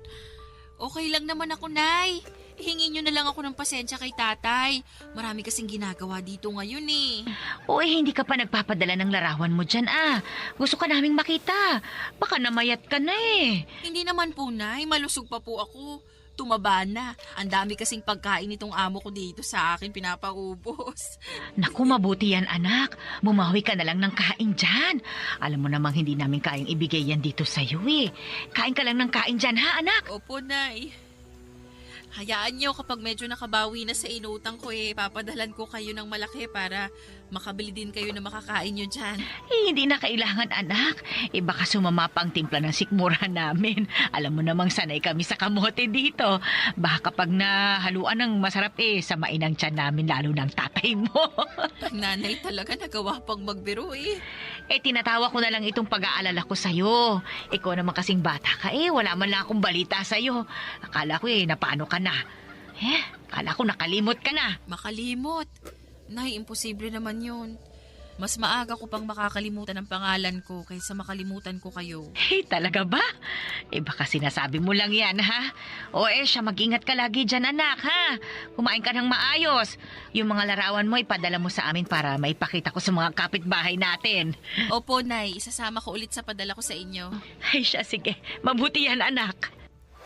Okay lang naman ako, Nay. Hingin niyo na lang ako ng pasensya kay tatay. Marami kasing ginagawa dito ngayon eh. O hindi ka pa nagpapadala ng larawan mo dyan ah. Gusto ka naming makita. Baka namayat ka na eh. Hindi naman po, Nay. Malusog pa po ako. Tumaba na. Ang dami kasing pagkain nitong amo ko dito sa akin pinapaubos. Naku, mabuti yan anak. Bumawi ka na lang ng kain dyan. Alam mo namang hindi namin kayang ibigay yan dito sa'yo eh. Kain ka lang ng kain dyan ha anak? Opo, Nay. Hayaan niyo kapag medyo nakabawi na sa inutang ko papadalan ko kayo ng malaki para makabili din kayo na makakain nyo dyan. Eh, hindi na kailangan anak. Baka sumama pa ang timpla ng sikmura namin. Alam mo namang sanay kami sa kamote dito. Baka kapag nahaluan ng masarap samain ang tiyan namin lalo ng tatay mo. Ang nanay talaga nagawa pang magbiro Tinatawa ko na lang itong pag-aalala ko sa'yo. Ikaw naman kasing bata ka wala man lang akong balita sa'yo. Akala ko napaano ka na. Akala ko nakalimot ka na. Makalimot? Nay, imposible naman yun. Mas maaga ko pang makakalimutan ang pangalan ko kaysa makalimutan ko kayo. Talaga ba? Baka sinasabi mo lang yan, ha? O siya, mag-ingat ka lagi dyan, anak, ha? Kumain ka ng maayos. Yung mga larawan mo, ipadala mo sa amin para maipakita ko sa mga kapitbahay natin. Opo, Nay. Isasama ko ulit sa padala ko sa inyo. Ay, siya, sige. Mabuti yan, anak.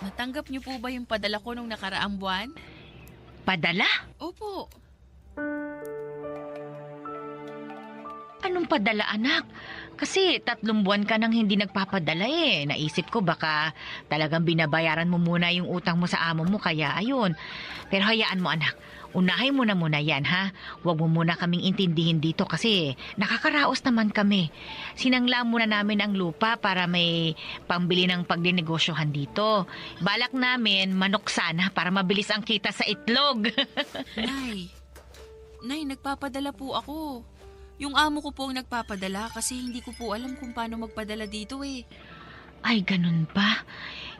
Natanggap niyo po ba yung padala ko nung nakaraang buwan? Padala? Opo. Anong padala, anak? Kasi 3 buwan ka nang hindi nagpapadala Naisip ko baka talagang binabayaran mo muna yung utang mo sa amo mo kaya ayun. Pero hayaan mo, anak. Unahin mo na muna yan, ha? Huwag mo muna kaming intindihin dito kasi nakakaraos naman kami. Sinangla muna namin ang lupa para may pambili ng pagdinegosyohan dito. Balak namin manok sana para mabilis ang kita sa itlog. Nay, nagpapadala po ako. Yung amo ko po ang nagpapadala kasi hindi ko po alam kung paano magpadala dito Ay, ganun ba?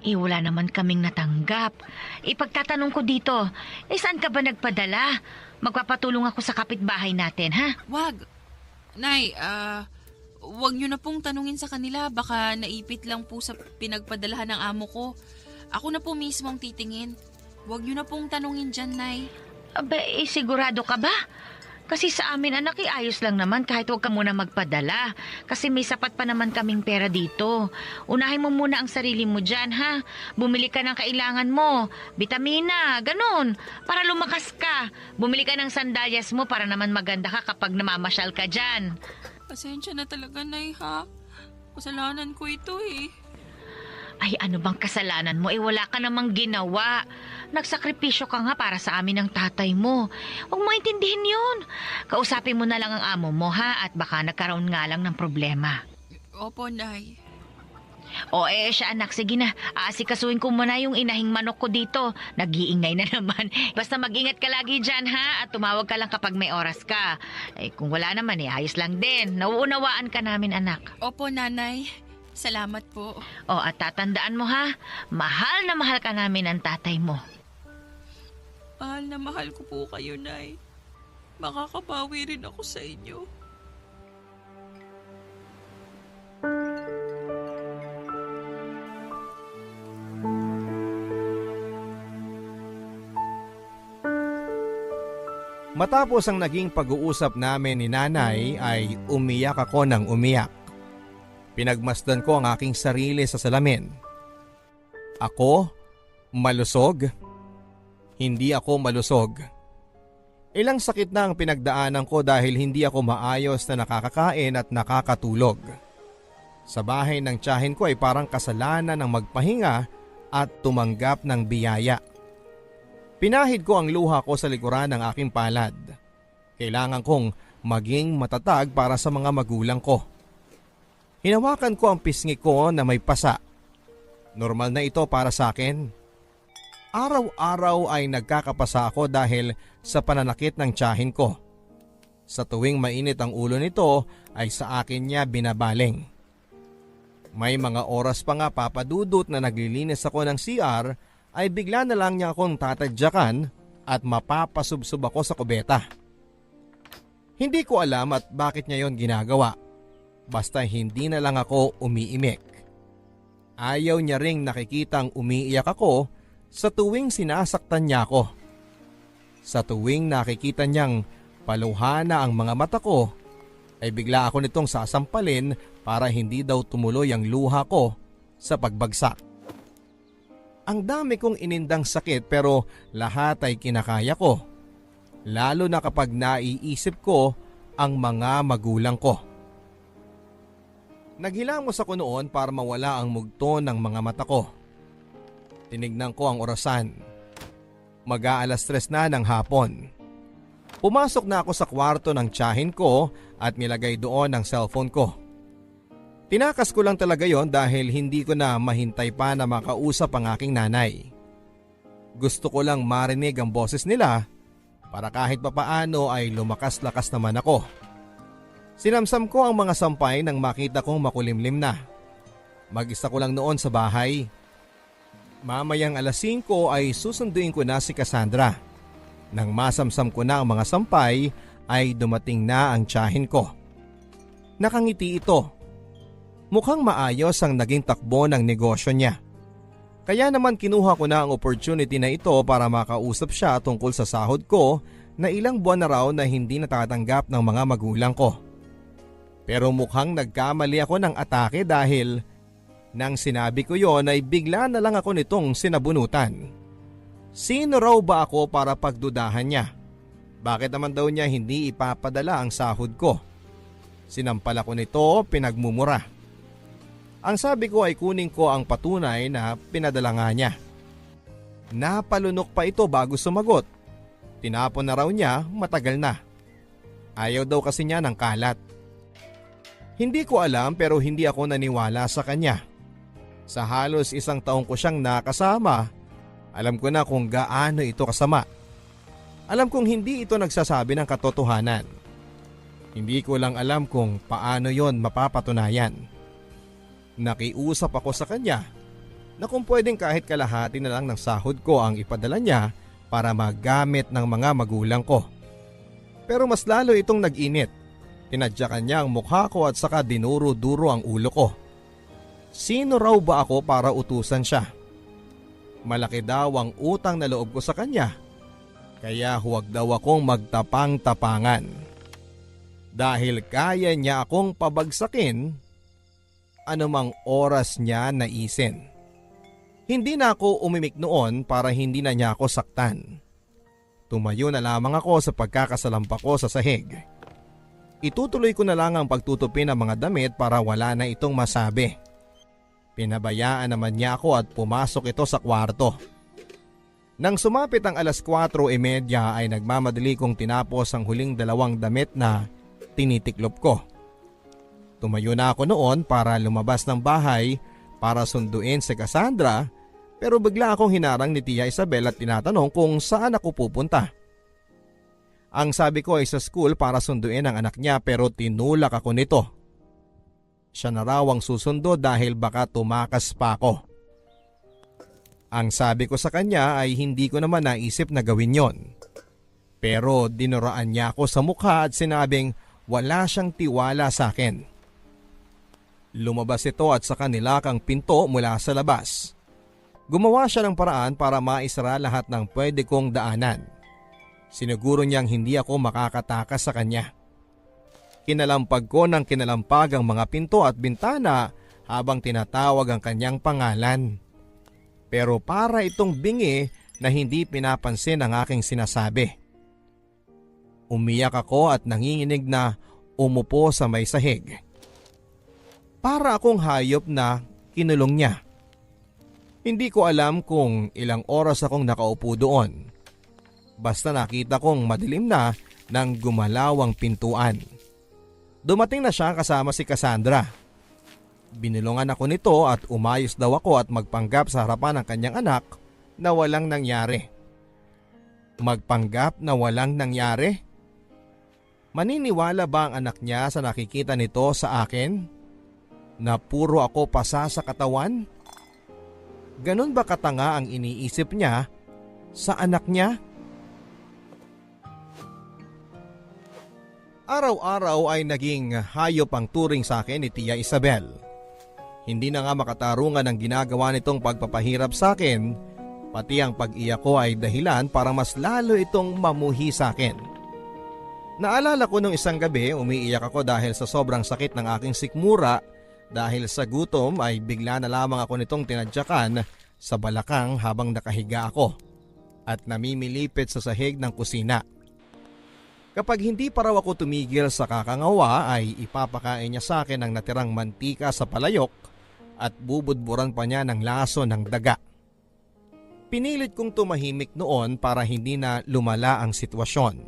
Wala naman kaming natanggap. Ipagtatanong ko dito, saan ka ba nagpadala? Magpapatulong ako sa kapitbahay natin, ha? Wag. Nay, wag nyo na pong tanungin sa kanila. Baka naipit lang po sa pinagpadalahan ng amo ko. Ako na po mismo ang titingin. Wag nyo na pong tanungin dyan, Nay. Aba, sigurado ka ba? Kasi sa amin anak, ayos lang naman kahit huwag ka muna magpadala. Kasi may sapat pa naman kaming pera dito. Unahin mo muna ang sarili mo dyan, ha? Bumili ka ng kailangan mo. Vitamina, ganun. Para lumakas ka. Bumili ka ng sandalyas mo para naman maganda ka kapag namamasyal ka dyan. Pasensya na talaga, Nay, ha? Kasalanan ko ito eh. Ay, ano bang kasalanan mo? Wala ka namang ginawa. Nagsakripisyo ka nga para sa amin ng tatay mo. Huwag mo intindihin yun. Kausapin mo na lang ang amo mo, ha? At baka nagkaroon nga lang ng problema. Opo, Nay. O siya anak, sige na. Aasikasuhin ko muna yung inahing manok ko dito. Nag-iingay na naman. Basta mag-ingat ka lagi dyan, ha? At tumawag ka lang kapag may oras ka. Kung wala naman, ayos lang din. Nauunawaan ka namin, anak. Opo, Nanay. Salamat po. At tatandaan mo, ha? Mahal na mahal ka namin ng tatay mo. Mahal na mahal ko po kayo, Nay. Makakabawi rin ako sa inyo. Matapos ang naging pag-uusap namin ni nanay ay umiyak ako ng umiyak. Pinagmasdan ko ang aking sarili sa salamin. Ako? Malusog? Hindi ako malusog. Ilang sakit na ang pinagdaanan ko dahil hindi ako maayos na nakakakain at nakakatulog. Sa bahay ng tiyahin ko ay parang kasalanan ng magpahinga at tumanggap ng biyaya. Pinahid ko ang luha ko sa likuran ng aking palad. Kailangan kong maging matatag para sa mga magulang ko. Hinawakan ko ang pisngi ko na may pasa. Normal na ito para sa akin. Araw-araw ay nagkakapasa ako dahil sa pananakit ng tiyahin ko. Sa tuwing mainit ang ulo nito ay sa akin niya binabaling. May mga oras pa nga papadudot na naglilinis ako ng CR ay bigla na lang niya akong tatadyakan at mapapasubsob ako sa kubeta. Hindi ko alam at bakit niya yon ginagawa. Basta hindi na lang ako umiimik. Ayaw niya ring nakikitang umiiyak ako sa tuwing sinasaktan niya ako. Sa tuwing nakikita niyang paluhana ang mga mata ko, ay bigla ako nitong sasampalin para hindi daw tumuloy ang luha ko sa pagbagsak. Ang dami kong inindang sakit pero lahat ay kinakaya ko. Lalo na kapag naiisip ko ang mga magulang ko. Naghilamos ako noon para mawala ang mugto ng mga mata ko. Tinignan ko ang orasan. Mag-aalas 3 na ng hapon. Pumasok na ako sa kwarto ng tiyahin ko at nilagay doon ang cellphone ko. Tinakas ko lang talaga yon dahil hindi ko na mahintay pa na makausap ang aking nanay. Gusto ko lang marinig ang boses nila para kahit papaano ay lumakas-lakas naman ako. Sinamsam ko ang mga sampay nang makita kong makulimlim na. Mag-isa ko lang noon sa bahay. Mamayang alas 5 ay susunduin ko na si Cassandra. Nang masamsam ko na ang mga sampay ay dumating na ang tiyahin ko. Nakangiti ito. Mukhang maayos ang naging takbo ng negosyo niya. Kaya naman kinuha ko na ang opportunity na ito para makausap siya tungkol sa sahod ko na ilang buwan na raw na hindi natatanggap ng mga magulang ko. Pero mukhang nagkamali ako ng atake dahil nang sinabi ko yon ay bigla na lang ako nitong sinabunutan. Sino raw ba ako para pagdudahan niya? Bakit naman daw niya hindi ipapadala ang sahod ko? Sinampal ako nito, pinagmumura. Ang sabi ko ay kunin ko ang patunay na pinadala nga niya. Napalunok pa ito bago sumagot. Tinapon na raw niya matagal na. Ayaw daw kasi niya ng kalat. Hindi ko alam pero hindi ako naniwala sa kanya. Sa halos 1 taong ko siyang nakasama, alam ko na kung gaano ito kasama. Alam kong hindi ito nagsasabi ng katotohanan. Hindi ko lang alam kung paano yon mapapatunayan. Nakiusap ako sa kanya na kung pwedeng kahit kalahati na lang ng sahod ko ang ipadala niya para magamit ng mga magulang ko. Pero mas lalo itong nag-init. Tinadyakan niya ang mukha ko at saka dinuro-duro ang ulo ko. Sino raw ba ako para utusan siya? Malaki daw ang utang na loob ko sa kanya. Kaya huwag daw akong magtapang-tapangan. Dahil kaya niya akong pabagsakin anumang oras niya naisin. Hindi na ako umimik noon para hindi na niya ako saktan. Tumayo na lamang ako sa pagkakasalampa ko sa sahig. Itutuloy ko na lang ang pagtutupi ng mga damit para wala na itong masabi. Pinabayaan naman niya ako at pumasok ito sa kwarto. Nang sumapit ang 4:30 ay nagmamadali kong tinapos ang huling 2 damit na tinitiklop ko. Tumayo na ako noon para lumabas ng bahay para sunduin si Cassandra, pero bigla akong hinarang ni Tia Isabel at tinatanong kung saan ako pupunta. Ang sabi ko ay sa school para sunduin ang anak niya, pero tinulak ako nito. Siya na raw ang susundo dahil baka tumakas pa ako. Ang sabi ko sa kanya ay hindi ko naman naisip na gawin yon. Pero dinuraan niya ako sa mukha at sinabing wala siyang tiwala sa akin. Lumabas ito at saka nilakang pinto mula sa labas. Gumawa siya ng paraan para maisara lahat ng pwede kong daanan. Siniguro niyang hindi ako makakatakas sa kanya. Kinalampag ko ng kinalampag ang mga pinto at bintana habang tinatawag ang kanyang pangalan. Pero para itong bingi na hindi pinapansin ang aking sinasabi. Umiyak ako at nanginginig na umupo sa may sahig. Para akong hayop na kinulong niya. Hindi ko alam kung ilang oras akong nakaupo doon. Basta nakita kong madilim na nang gumalaw ang pintuan. Dumating na siya kasama si Cassandra. Binulungan ako nito at umayos daw ako at magpanggap sa harapan ng kanyang anak na walang nangyari. Magpanggap na walang nangyari? Maniniwala ba ang anak niya sa nakikita nito sa akin? Na puro ako pasa sa katawan? Ganon ba katanga ang iniisip niya sa anak niya? Araw-araw ay naging hayop ang turing sa akin ni Tia Isabel. Hindi na nga makatarungan ang ginagawa nitong pagpapahirap sa akin, pati ang pag-iyak ko ay dahilan para mas lalo itong mamuhi sa akin. Naalala ko nung isang gabi umiiyak ako dahil sa sobrang sakit ng aking sikmura. Dahil sa gutom ay bigla na lamang ako nitong tinadyakan sa balakang habang nakahiga ako at namimilipit sa sahig ng kusina. Kapag hindi pa raw ako tumigil sa kakangawa ay ipapakain niya sa akin ang natirang mantika sa palayok at bubudburan pa niya ng laso ng daga. Pinilit kong tumahimik noon para hindi na lumala ang sitwasyon.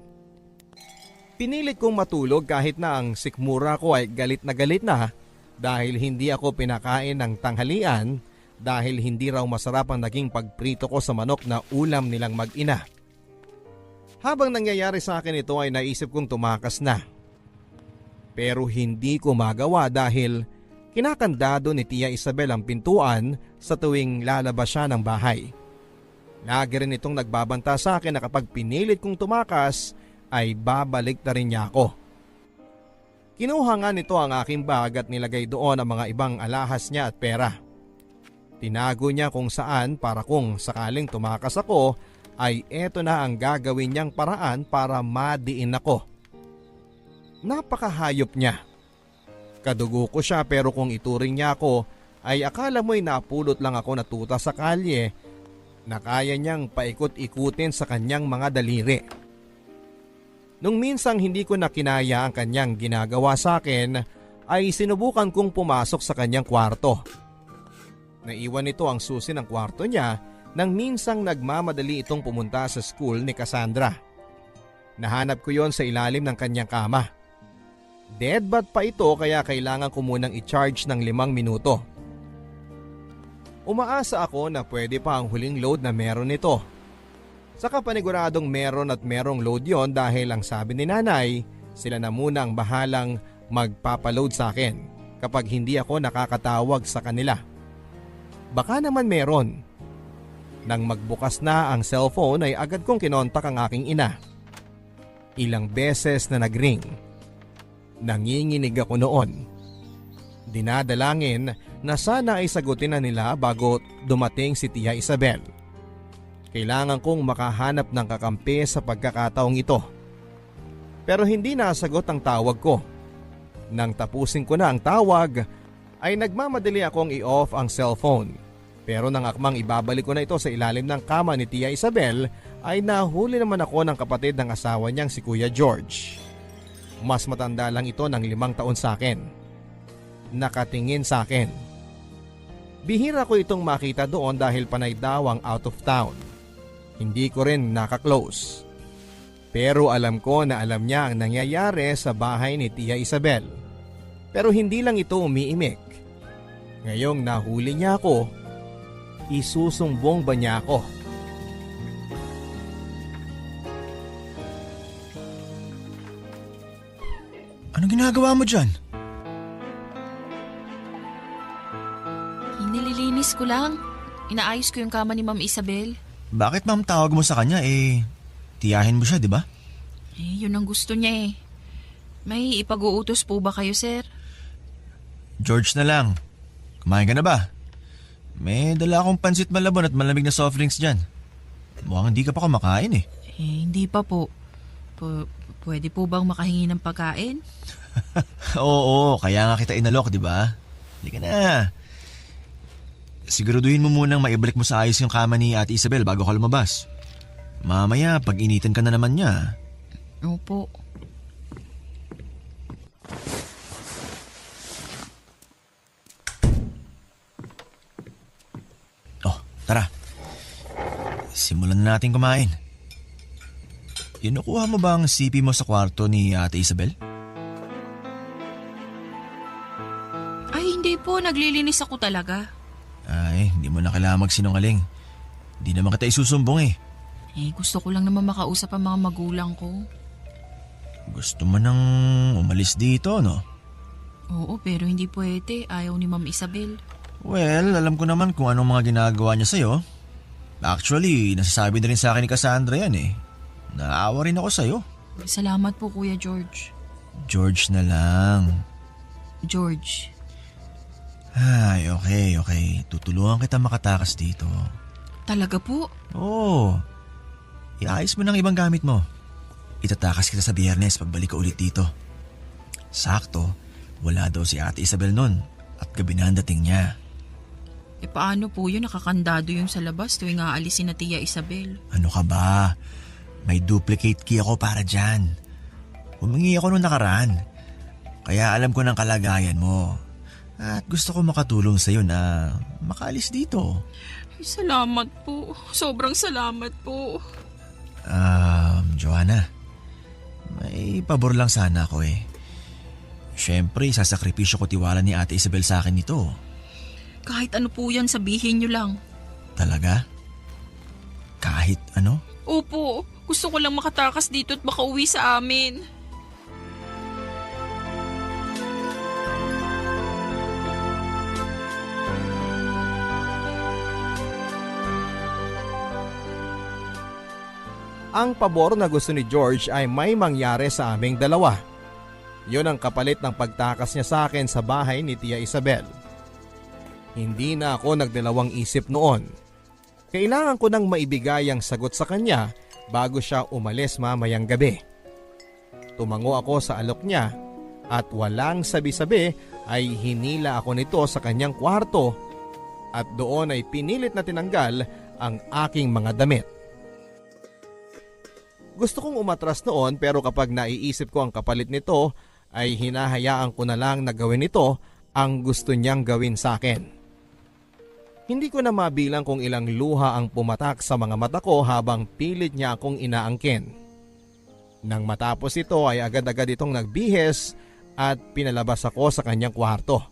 Pinilit kong matulog kahit na ang sikmura ko ay galit na dahil hindi ako pinakain ng tanghalian dahil hindi raw masarap ang naging pagprito ko sa manok na ulam nilang mag-ina. Habang nangyayari sa akin ito ay naisip kong tumakas na. Pero hindi ko magawa dahil kinakandado ni Tia Isabel ang pintuan sa tuwing lalabas siya ng bahay. Lagi rin itong nagbabanta sa akin na kapag pinilit kong tumakas ay babalik na rin niya ako. Kinuha nga nito ang aking bag at nilagay doon ang mga ibang alahas niya at pera. Tinago niya kung saan para kung sakaling tumakas ako ay eto na ang gagawin niyang paraan para madiin ako. Napakahayop niya. Kadugo ko siya pero kung ituring niya ako ay akala mo'y napulot lang ako na tuta sa kalye na kaya niyang paikot-ikutin sa kanyang mga daliri. Nung minsang hindi ko na kinaya ang kanyang ginagawa sa akin ay sinubukan kong pumasok sa kanyang kwarto. Naiwan nito ang susi ng kwarto niya nang minsang nagmamadali itong pumunta sa school ni Cassandra. Nahanap ko yon sa ilalim ng kanyang kama. Deadbat pa ito kaya kailangan ko munang i-charge ng 5 minuto. Umaasa ako na pwede pa ang huling load na meron nito. Saka paniguradong meron at merong load yon dahil ang sabi ni nanay, sila na muna ang bahalang magpapaload sa akin kapag hindi ako nakakatawag sa kanila. Baka naman meron. Nang magbukas na ang cellphone ay agad kong kinontak ang aking ina. Ilang beses na nagring. Nanginginig ako noon. Dinadalangin na sana ay sagutin na nila bago dumating si Tia Isabel. Kailangan kong makahanap ng kakampi sa pagkakataong ito. Pero hindi nasagot ang tawag ko. Nang tapusin ko na ang tawag, ay nagmamadali akong i-off ang cellphone. Pero nang akmang ibabalik ko na ito sa ilalim ng kama ni Tia Isabel, ay nahuli naman ako ng kapatid ng asawa niyang si Kuya George. Mas matanda lang ito ng 5 taon sa akin. Nakatingin sa akin. Bihira ko itong makita doon dahil panay daw ang out of town. Hindi ko rin nakaklose. Pero alam ko na alam niya ang nangyayari sa bahay ni Tia Isabel. Pero hindi lang ito umiimik. Ngayong nahuli niya ako, isusumbong ba niya ako? Anong ginagawa mo dyan? Nililinis ko lang. Inaayos ko yung kama ni Ma'am Isabel. Bakit ma'am tawag mo sa kanya tiyahin mo siya, di ba? Yun ang gusto niya eh. May ipag-uutos po ba kayo, sir? George na lang. Kumain ka na ba? May dala akong pansit malabon at malamig na soft drinks dyan. Mukhang hindi ka pa kumakain eh. Hindi pa po. Pwede po bang makahingi ng pagkain? Oo, kaya nga kita inalok, di ba? Hindi ka na. Siguraduhin mo munang maibalik mo sa ayos yung kama ni Ate Isabel bago ka lumabas. Mamaya, pag initan ka na naman niya. Opo. Oh, tara. Simulan na natin kumain. Kinukuha mo ba ang CP mo sa kwarto ni Ate Isabel? Ay, hindi po. Naglilinis ako talaga. Ay, hindi mo na kailangan magsinungaling. Hindi naman kita isusumbong eh. Gusto ko lang naman makausap ang mga magulang ko. Gusto mo nang umalis dito, no? Oo, pero hindi pwede. Ayaw ni Ma'am Isabel. Well, alam ko naman kung anong mga ginagawa niya sa'yo. Actually, nasasabi na rin sa akin ni Cassandra yan eh. Naawa rin ako sa'yo. Salamat po, Kuya George. George na lang. George. Ay, okay. Tutulungan kita makatakas dito. Talaga po? Oo. Iayos mo ng ibang gamit mo. Itatakas kita sa Biyernes pagbalik ko ulit dito. Sakto, wala daw si Ate Isabel nun at gabi na ang dating niya. Paano po yun? Nakakandado yung sa labas tuwing aalisin na Tia Isabel. Ano ka ba? May duplicate key ako para dyan. Humingi ako nung nakaraan. Kaya alam ko ng kalagayan mo. At gusto ko makatulong sa'yo na makaalis dito. Salamat po. Sobrang salamat po. Joanna, may pabor lang sana ako eh. Siyempre, sasakripisyo ko tiwala ni Ate Isabel sa akin nito. Kahit ano po yan, sabihin nyo lang. Talaga? Kahit ano? Opo, gusto ko lang makatakas dito at makauwi sa amin. Ang pabor na gusto ni George ay may mangyari sa aming dalawa. Yun ang kapalit ng pagtakas niya sa akin sa bahay ni Tia Isabel. Hindi na ako nagdalawang isip noon. Kailangan ko nang maibigay ang sagot sa kanya bago siya umalis mamayang gabi. Tumango ako sa alok niya at walang sabi-sabi ay hinila ako nito sa kanyang kwarto at doon ay pinilit na tinanggal ang aking mga damit. Gusto kong umatras noon pero kapag naiisip ko ang kapalit nito ay hinahayaan ko na lang na gawin ito ang gusto niyang gawin sa akin. Hindi ko na mabilang kung ilang luha ang pumatak sa mga mata ko habang pilit niya akong inaangkin. Nang matapos ito ay agad-agad itong nagbihis at pinalabas ako sa kanyang kwarto.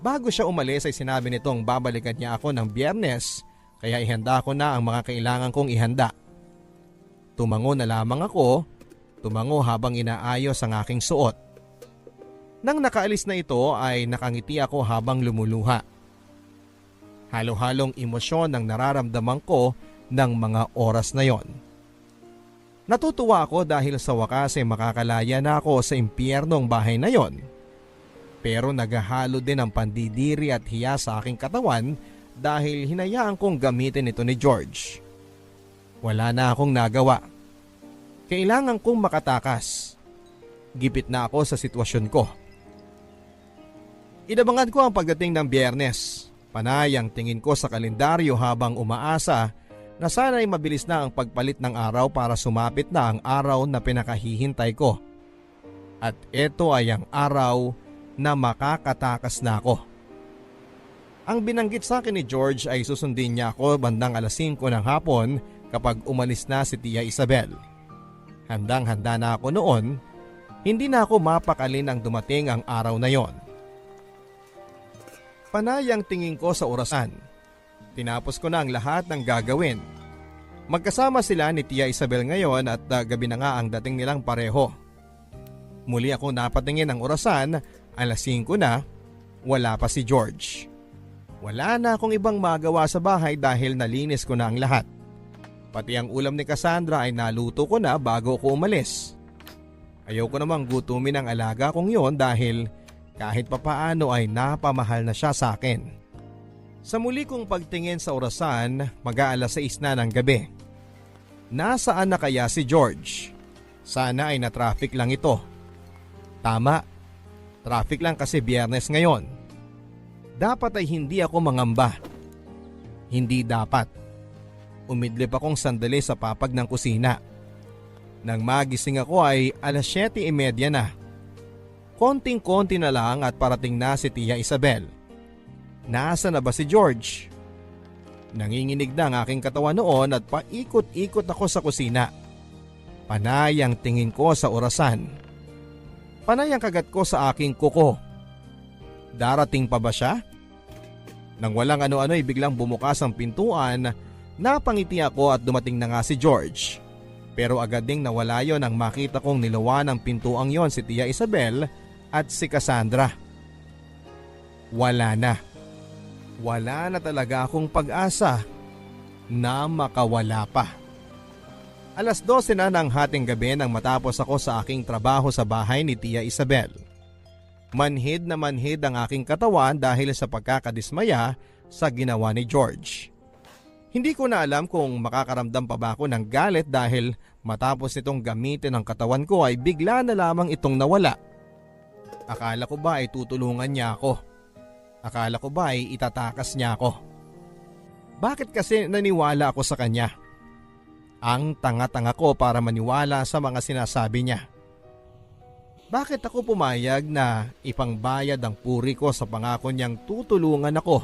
Bago siya umalis ay sinabi nitong babalikan niya ako ng Biyernes kaya ihanda ko na ang mga kailangan kong ihanda. Tumango na lamang ako, tumango habang inaayos ang aking suot. Nang nakaalis na ito ay nakangiti ako habang lumuluha. Halo-halong emosyon ang nararamdaman ko ng mga oras na yon. Natutuwa ako dahil sa wakas ay makakalaya na ako sa impyernong bahay na yon. Pero naghahalo din ang pandidiri at hiya sa aking katawan dahil hinayaan kong gamitin ito ni George. Wala na akong nagawa. Kailangan kong makatakas. Gipit na ako sa sitwasyon ko. Inabangan ko ang pagdating ng Biyernes. Panay ang tingin ko sa kalendaryo habang umaasa na sana'y mabilis na ang pagpalit ng araw para sumapit na ang araw na pinakahihintay ko. At ito ay ang araw na makakatakas na ako. Ang binanggit sa akin ni George ay susundin niya ako bandang alas 5 ng hapon kapag umalis na si Tia Isabel. Handang-handa na ako noon, hindi na ako mapakali nang dumating ang araw na yon. Panay ang tingin ko sa orasan. Tinapos ko na ang lahat ng gagawin. Magkasama sila ni Tia Isabel ngayon at gabi na nga ang dating nilang pareho. Muli ako napatingin ng orasan, alas 5 na, wala pa si George. Wala na akong ibang magawa sa bahay dahil nalinis ko na ang lahat. Pati ang ulam ni Cassandra ay naluto ko na bago ko umalis. Ayaw ko namang gutumin ang alaga kong yon dahil kahit papaano ay napamahal na siya sa akin. Sa muli kong pagtingin sa orasan, mag-aalas 6 na ng gabi. Nasaan na kaya si George? Sana ay na-traffic lang ito. Tama, traffic lang kasi Biyernes ngayon. Dapat ay hindi ako mangamba. Hindi dapat. Umidlip akong sandali sa papag ng kusina. Nang magising ako ay alas 7:30 na. Konting-konti na lang at parating na si Tia Isabel. Nasa na ba si George? Nanginginig na ang aking katawan noon at paikot-ikot ako sa kusina. Panay ang tingin ko sa orasan. Panay ang kagat ko sa aking kuko. Darating pa ba siya? Nang walang ano-ano ay biglang bumukas ang pintuan, napangiti ako at dumating na nga si George. Pero agad ding nawala yon nang makita kong nilawan ng pintuang yon si Tia Isabel at si Cassandra. Wala na. Wala na talaga akong pag-asa na makawala pa. Alas 12 na ng hating gabi nang matapos ako sa aking trabaho sa bahay ni Tia Isabel. Manhid na manhid ang aking katawan dahil sa pagkakadismaya sa ginawa ni George. Hindi ko na alam kung makakaramdam pa ba ako ng galit dahil matapos nitong gamitin ang katawan ko ay bigla na lamang itong nawala. Akala ko ba ay tutulungan niya ako? Akala ko ba ay itatakas niya ako? Bakit kasi naniwala ako sa kanya? Ang tanga-tanga ko para maniwala sa mga sinasabi niya. Bakit ako pumayag na ipangbayad ang puri ko sa pangako niyang tutulungan ako?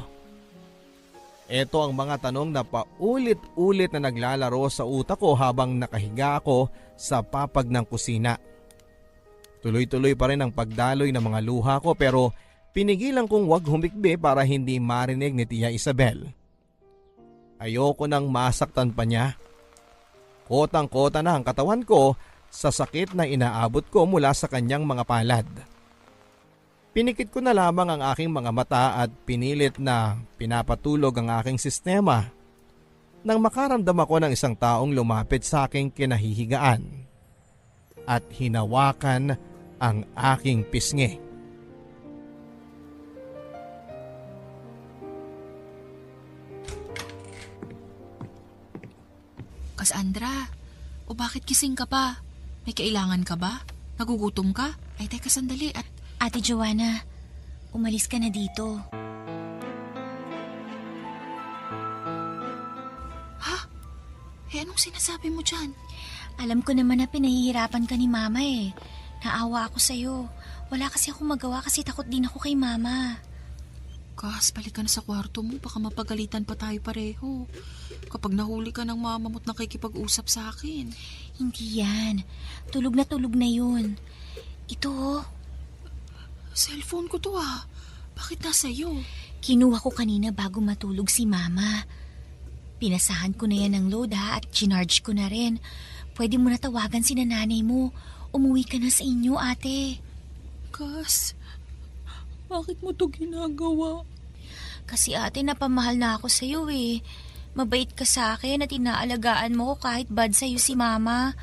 Ito ang mga tanong na paulit-ulit na naglalaro sa utak ko habang nakahiga ako sa papag ng kusina. Tuloy-tuloy pa rin ang pagdaloy ng mga luha ko pero pinigilan kong wag humikbi para hindi marinig ni Tia Isabel. Ayoko nang masaktan pa niya. Kotang-kota na ang katawan ko sa sakit na inaabot ko mula sa kanyang mga palad. Pinikit ko na lamang ang aking mga mata at pinilit na pinapatulog ang aking sistema nang makaramdam ako ng isang taong lumapit sa aking kinahihigaan at hinawakan ang aking pisngi. Cassandra, o bakit gising ka pa? May kailangan ka ba? Nagugutom ka? Ay, teka sandali at... Ate Joanna, umalis ka na dito. Ha? Eh, anong sinasabi mo dyan? Alam ko naman na pinahihirapan ka ni Mama eh. Naawa ako sa'yo. Wala kasi akong magawa kasi takot din ako kay Mama. Kas, balik ka na sa kwarto mo. Baka mapagalitan pa tayo pareho. Kapag nahuli ka ng mama mo't nakikipag-usap sa akin. Hindi yan. Tulog na yun. Ito oh. Cellphone ko to ah. Bakit nasa iyo? Kinuha ko kanina bago matulog si Mama. Pinasahan ko na yan ng load ha at chinarge ko na rin. Pwede mo na tawagan si nanay mo. Umuwi ka na sa inyo, ate. Kas, bakit mo to ginagawa? Kasi ate, napamahal na ako sa'yo eh. Mabait ka sa akin at inaalagaan mo ko kahit bad sa'yo si Mama.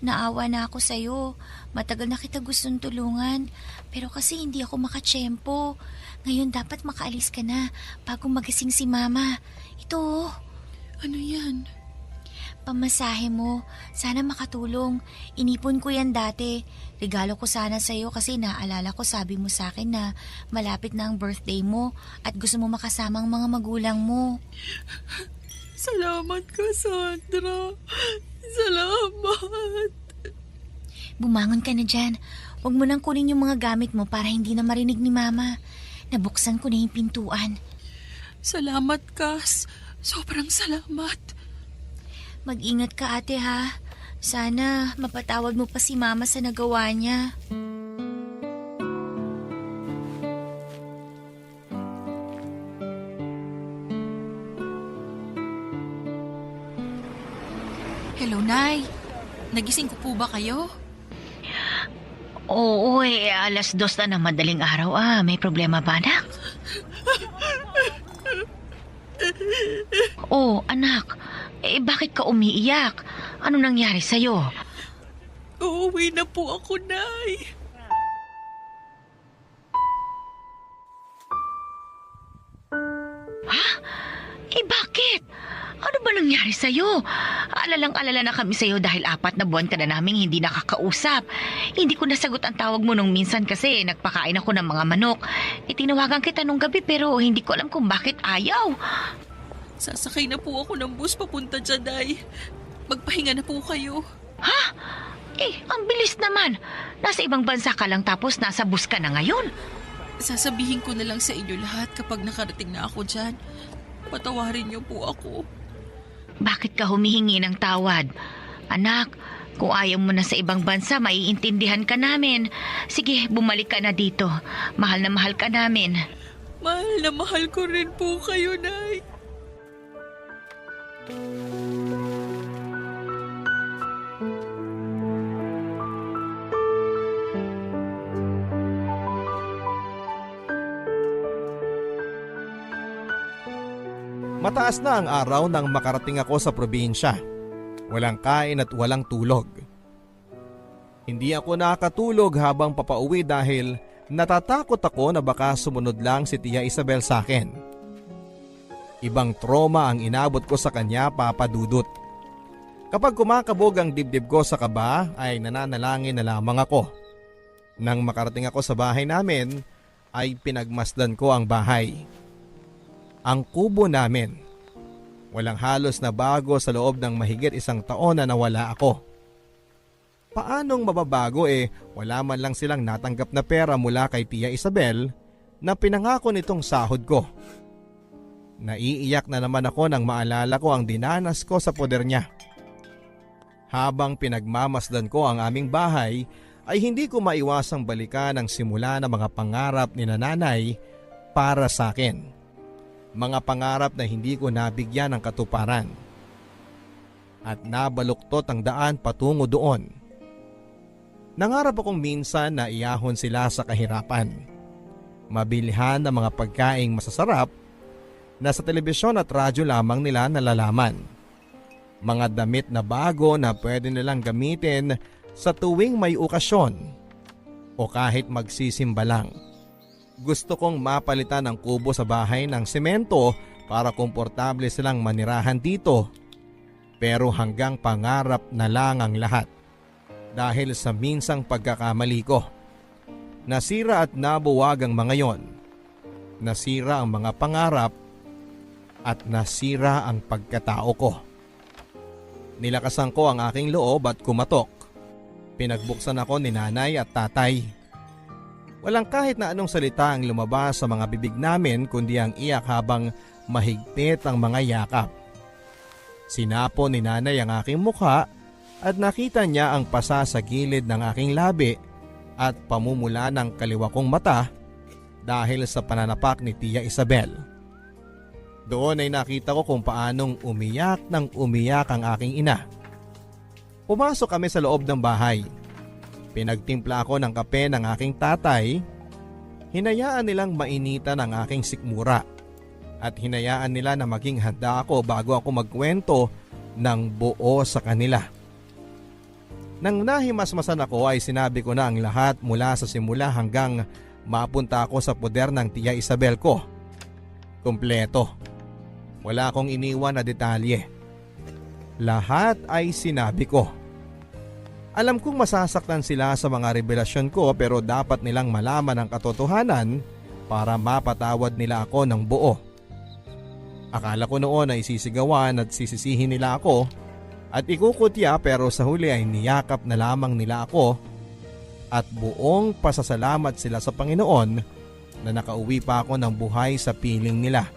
Naawa na ako sa'yo. Matagal na kita gustong tulungan. Pero kasi hindi ako makatsyempo. Ngayon dapat makaalis ka na bago magising si Mama. Ito. Ano yan? Pamasahe mo. Sana makatulong. Inipon ko yan dati. Regalo ko sana sa'yo kasi naalala ko sabi mo sa akin na malapit na ang birthday mo at gusto mo makasama ang mga magulang mo. Salamat ka, Sandra. Salamat. Bumangon ka na dyan. Huwag mo nang kunin yung mga gamit mo para hindi na marinig ni Mama. Nabuksan ko na yung pintuan. Salamat, Kas. Sobrang salamat. Mag-ingat ka, ate, ha? Sana mapatawad mo pa si Mama sa nagawa niya. Hello, Nay. Nagising ko po ba kayo? Oo, 2:00 na ng madaling araw. May problema ba, anak? Oh, anak. Bakit ka umiiyak? Ano nangyari sa'yo? Uuwi na po ako, Nay. Bakit? Ano ba nangyari sa'yo? Alalang-alala na kami sa'yo dahil 4 na buwan ka na naming hindi nakakausap. Hindi ko nasagot ang tawag mo nung minsan kasi nagpakain ako ng mga manok. Tinawagan kita nung gabi pero hindi ko alam kung bakit ayaw. Sasakay na po ako ng bus papunta dyan, Nay. Magpahinga na po kayo. Ang bilis naman. Nasa ibang bansa ka lang tapos nasa bus ka na ngayon. Sasabihin ko na lang sa inyo lahat kapag nakarating na ako dyan. Patawarin niyo po ako. Bakit ka humihingi ng tawad? Anak, kung ayaw mo na sa ibang bansa, maiintindihan ka namin. Sige, bumalik ka na dito. Mahal na mahal ka namin. Mahal na mahal ko rin po kayo, Nay. Mataas na ang araw nang makarating ako sa probinsya. Walang kain at walang tulog. Hindi ako nakatulog habang papauwi dahil natatakot ako na baka sumunod lang si Tia Isabel sa akin. Ibang trauma ang inabot ko sa kanya, Papa Dudut. Kapag kumakabog ang dibdib ko sa kaba ay nananalangin na lamang ako. Nang makarating ako sa bahay namin ay pinagmasdan ko ang bahay. Ang kubo namin. Walang halos na bago sa loob ng mahigit 1 taon na nawala ako. Paanong mababago wala man lang silang natanggap na pera mula kay Tia Isabel na pinangako nitong sahod ko. Naiiyak na naman ako nang maalala ko ang dinanas ko sa poder niya. Habang pinagmamasdan ko ang aming bahay ay hindi ko maiwasang balikan ang simula ng mga pangarap ni nanay para sa akin. Mga pangarap na hindi ko nabigyan ng katuparan. At nabaluktot ang daan patungo doon. Nangarap akong minsan na iahon sila sa kahirapan. Mabilihan ng mga pagkaing masasarap na sa telebisyon at radyo lamang nila nalalaman. Mga damit na bago na pwede nilang gamitin sa tuwing may okasyon o kahit magsisimba lang. Gusto kong mapalitan ang kubo sa bahay ng semento para komportable silang manirahan dito. Pero hanggang pangarap na lang ang lahat. Dahil sa minsang pagkakamali ko. Nasira at nabuwag ang mga yon. Nasira ang mga pangarap at nasira ang pagkatao ko. Nilakasan ko ang aking loob at kumatok. Pinagbuksan ako ni nanay at tatay. Walang kahit na anong salita ang lumabas sa mga bibig namin kundi ang iyak habang mahigpit ang mga yakap. Sinapo ni nanay ang aking mukha at nakita niya ang pasa sa gilid ng aking labi at pamumula ng kaliwa kong mata dahil sa pananapak ni Tia Isabel. Doon ay nakita ko kung paanong umiyak ng umiyak ang aking ina. Pumasok kami sa loob ng bahay. Pinagtimpla ako ng kape ng aking tatay. Hinayaan nilang mainitan ang aking sikmura at hinayaan nila na maging handa ako bago ako magkwento ng buo sa kanila. Nang nahimasmasan ako ay sinabi ko na ang lahat mula sa simula hanggang mapunta ako sa poder ng Tia Isabel ko. Kompleto. Wala akong iniwan na detalye. Lahat ay sinabi ko. Alam kong masasaktan sila sa mga revelasyon ko pero dapat nilang malaman ang katotohanan para mapatawad nila ako ng buo. Akala ko noon ay sisigawan at sisisihin nila ako at ikukutya pero sa huli ay niyakap na lamang nila ako at buong pasasalamat sila sa Panginoon na nakauwi pa ako ng buhay sa piling nila.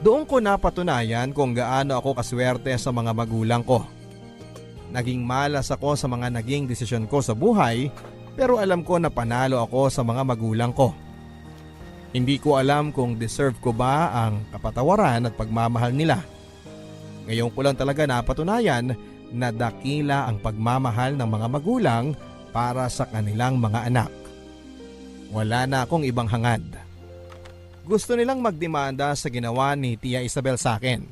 Doon ko napatunayan kung gaano ako kaswerte sa mga magulang ko. Naging malas ako sa mga naging desisyon ko sa buhay pero alam ko na panalo ako sa mga magulang ko. Hindi ko alam kung deserve ko ba ang kapatawaran at pagmamahal nila. Ngayon ko lang talaga napatunayan na dakila ang pagmamahal ng mga magulang para sa kanilang mga anak. Wala na akong ibang hangad. Gusto nilang magdemanda sa ginawa ni Tia Isabel sa akin.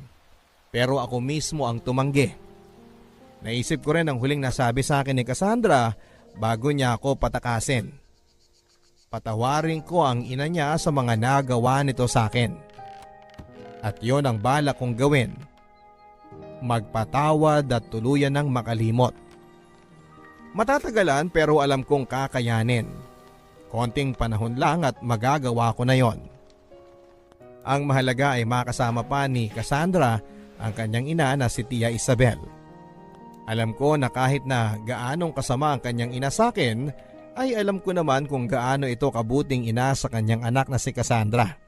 Pero ako mismo ang tumanggi. Naisip ko rin ang huling nasabi sa akin ni Cassandra bago niya ako patakasin. Patawarin ko ang ina niya sa mga nagawa nito sa akin. At yon ang balak kong gawin. Magpatawad at tuluyan ng makalimot. Matatagalan pero alam kong kakayanin. Konting panahon lang at magagawa ko na yon. Ang mahalaga ay makasama pa ni Cassandra ang kanyang ina na si Tia Isabel. Alam ko na kahit na gaanong kasama ang kanyang ina sa akin, ay alam ko naman kung gaano ito kabuting ina sa kanyang anak na si Cassandra.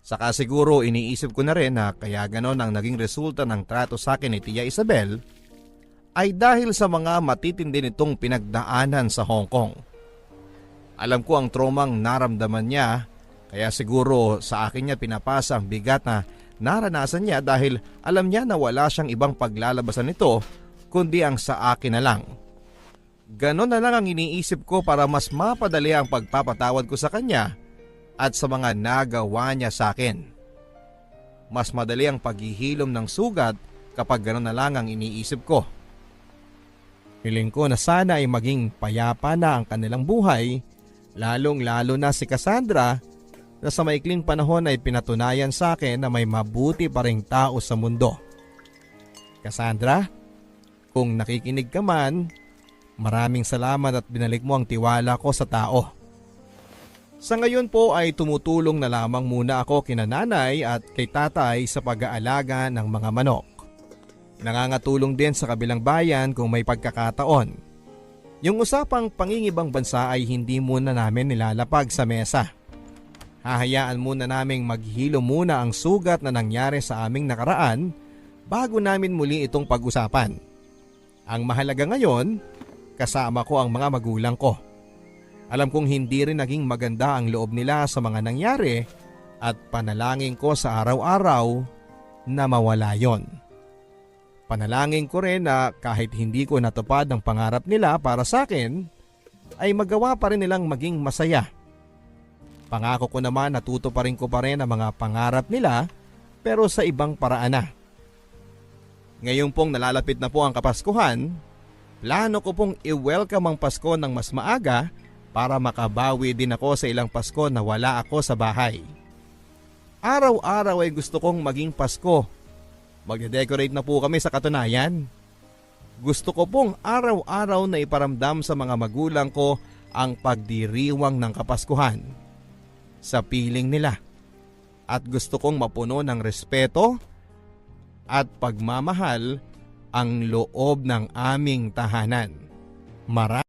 Saka siguro iniisip ko na rin na kaya ganon ang naging resulta ng trato sa akin ni Tia Isabel ay dahil sa mga matitindi nitong pinagdaanan sa Hong Kong. Alam ko ang traumang naramdaman niya kaya siguro sa akin niya pinapasa ang bigat na naranasan niya dahil alam niya na wala siyang ibang paglalabasan nito kundi ang sa akin na lang. Ganon na lang ang iniisip ko para mas mapadali ang pagpapatawad ko sa kanya at sa mga nagawa niya sa akin. Mas madali ang paghihilom ng sugat kapag ganon na lang ang iniisip ko. Hiling ko na sana ay maging payapa na ang kanilang buhay, lalong-lalo na si Cassandra na sa maikling panahon ay pinatunayan sa akin na may mabuti pa ring tao sa mundo. Cassandra, kung nakikinig ka man, maraming salamat at binalik mo ang tiwala ko sa tao. Sa ngayon po ay tumutulong na lamang muna ako kina nanay at kay tatay sa pag-aalaga ng mga manok. Nangangatulong din sa kabilang bayan kung may pagkakataon. Yung usapang pangingibang bansa ay hindi muna namin nilalapag sa mesa. Hahayaan muna naming maghilo muna ang sugat na nangyari sa aming nakaraan bago namin muli itong pag-usapan. Ang mahalaga ngayon, kasama ko ang mga magulang ko. Alam kong hindi rin naging maganda ang loob nila sa mga nangyari at panalangin ko sa araw-araw na mawala yon. Panalangin ko rin na kahit hindi ko natupad ang pangarap nila para sa akin, ay magawa pa rin nilang maging masaya. Pangako ko naman na tutuparin ko pa rin ang mga pangarap nila pero sa ibang paraan na. Ngayon pong nalalapit na po ang Kapaskuhan, plano ko pong i-welcome ang Pasko ng mas maaga para makabawi din ako sa ilang Pasko na wala ako sa bahay. Araw-araw ay gusto kong maging Pasko. Magde-decorate na po kami sa katunayan. Gusto ko pong araw-araw na iparamdam sa mga magulang ko ang pagdiriwang ng Kapaskuhan sa piling nila. At gusto kong mapuno ng respeto at pagmamahal ang loob ng aming tahanan.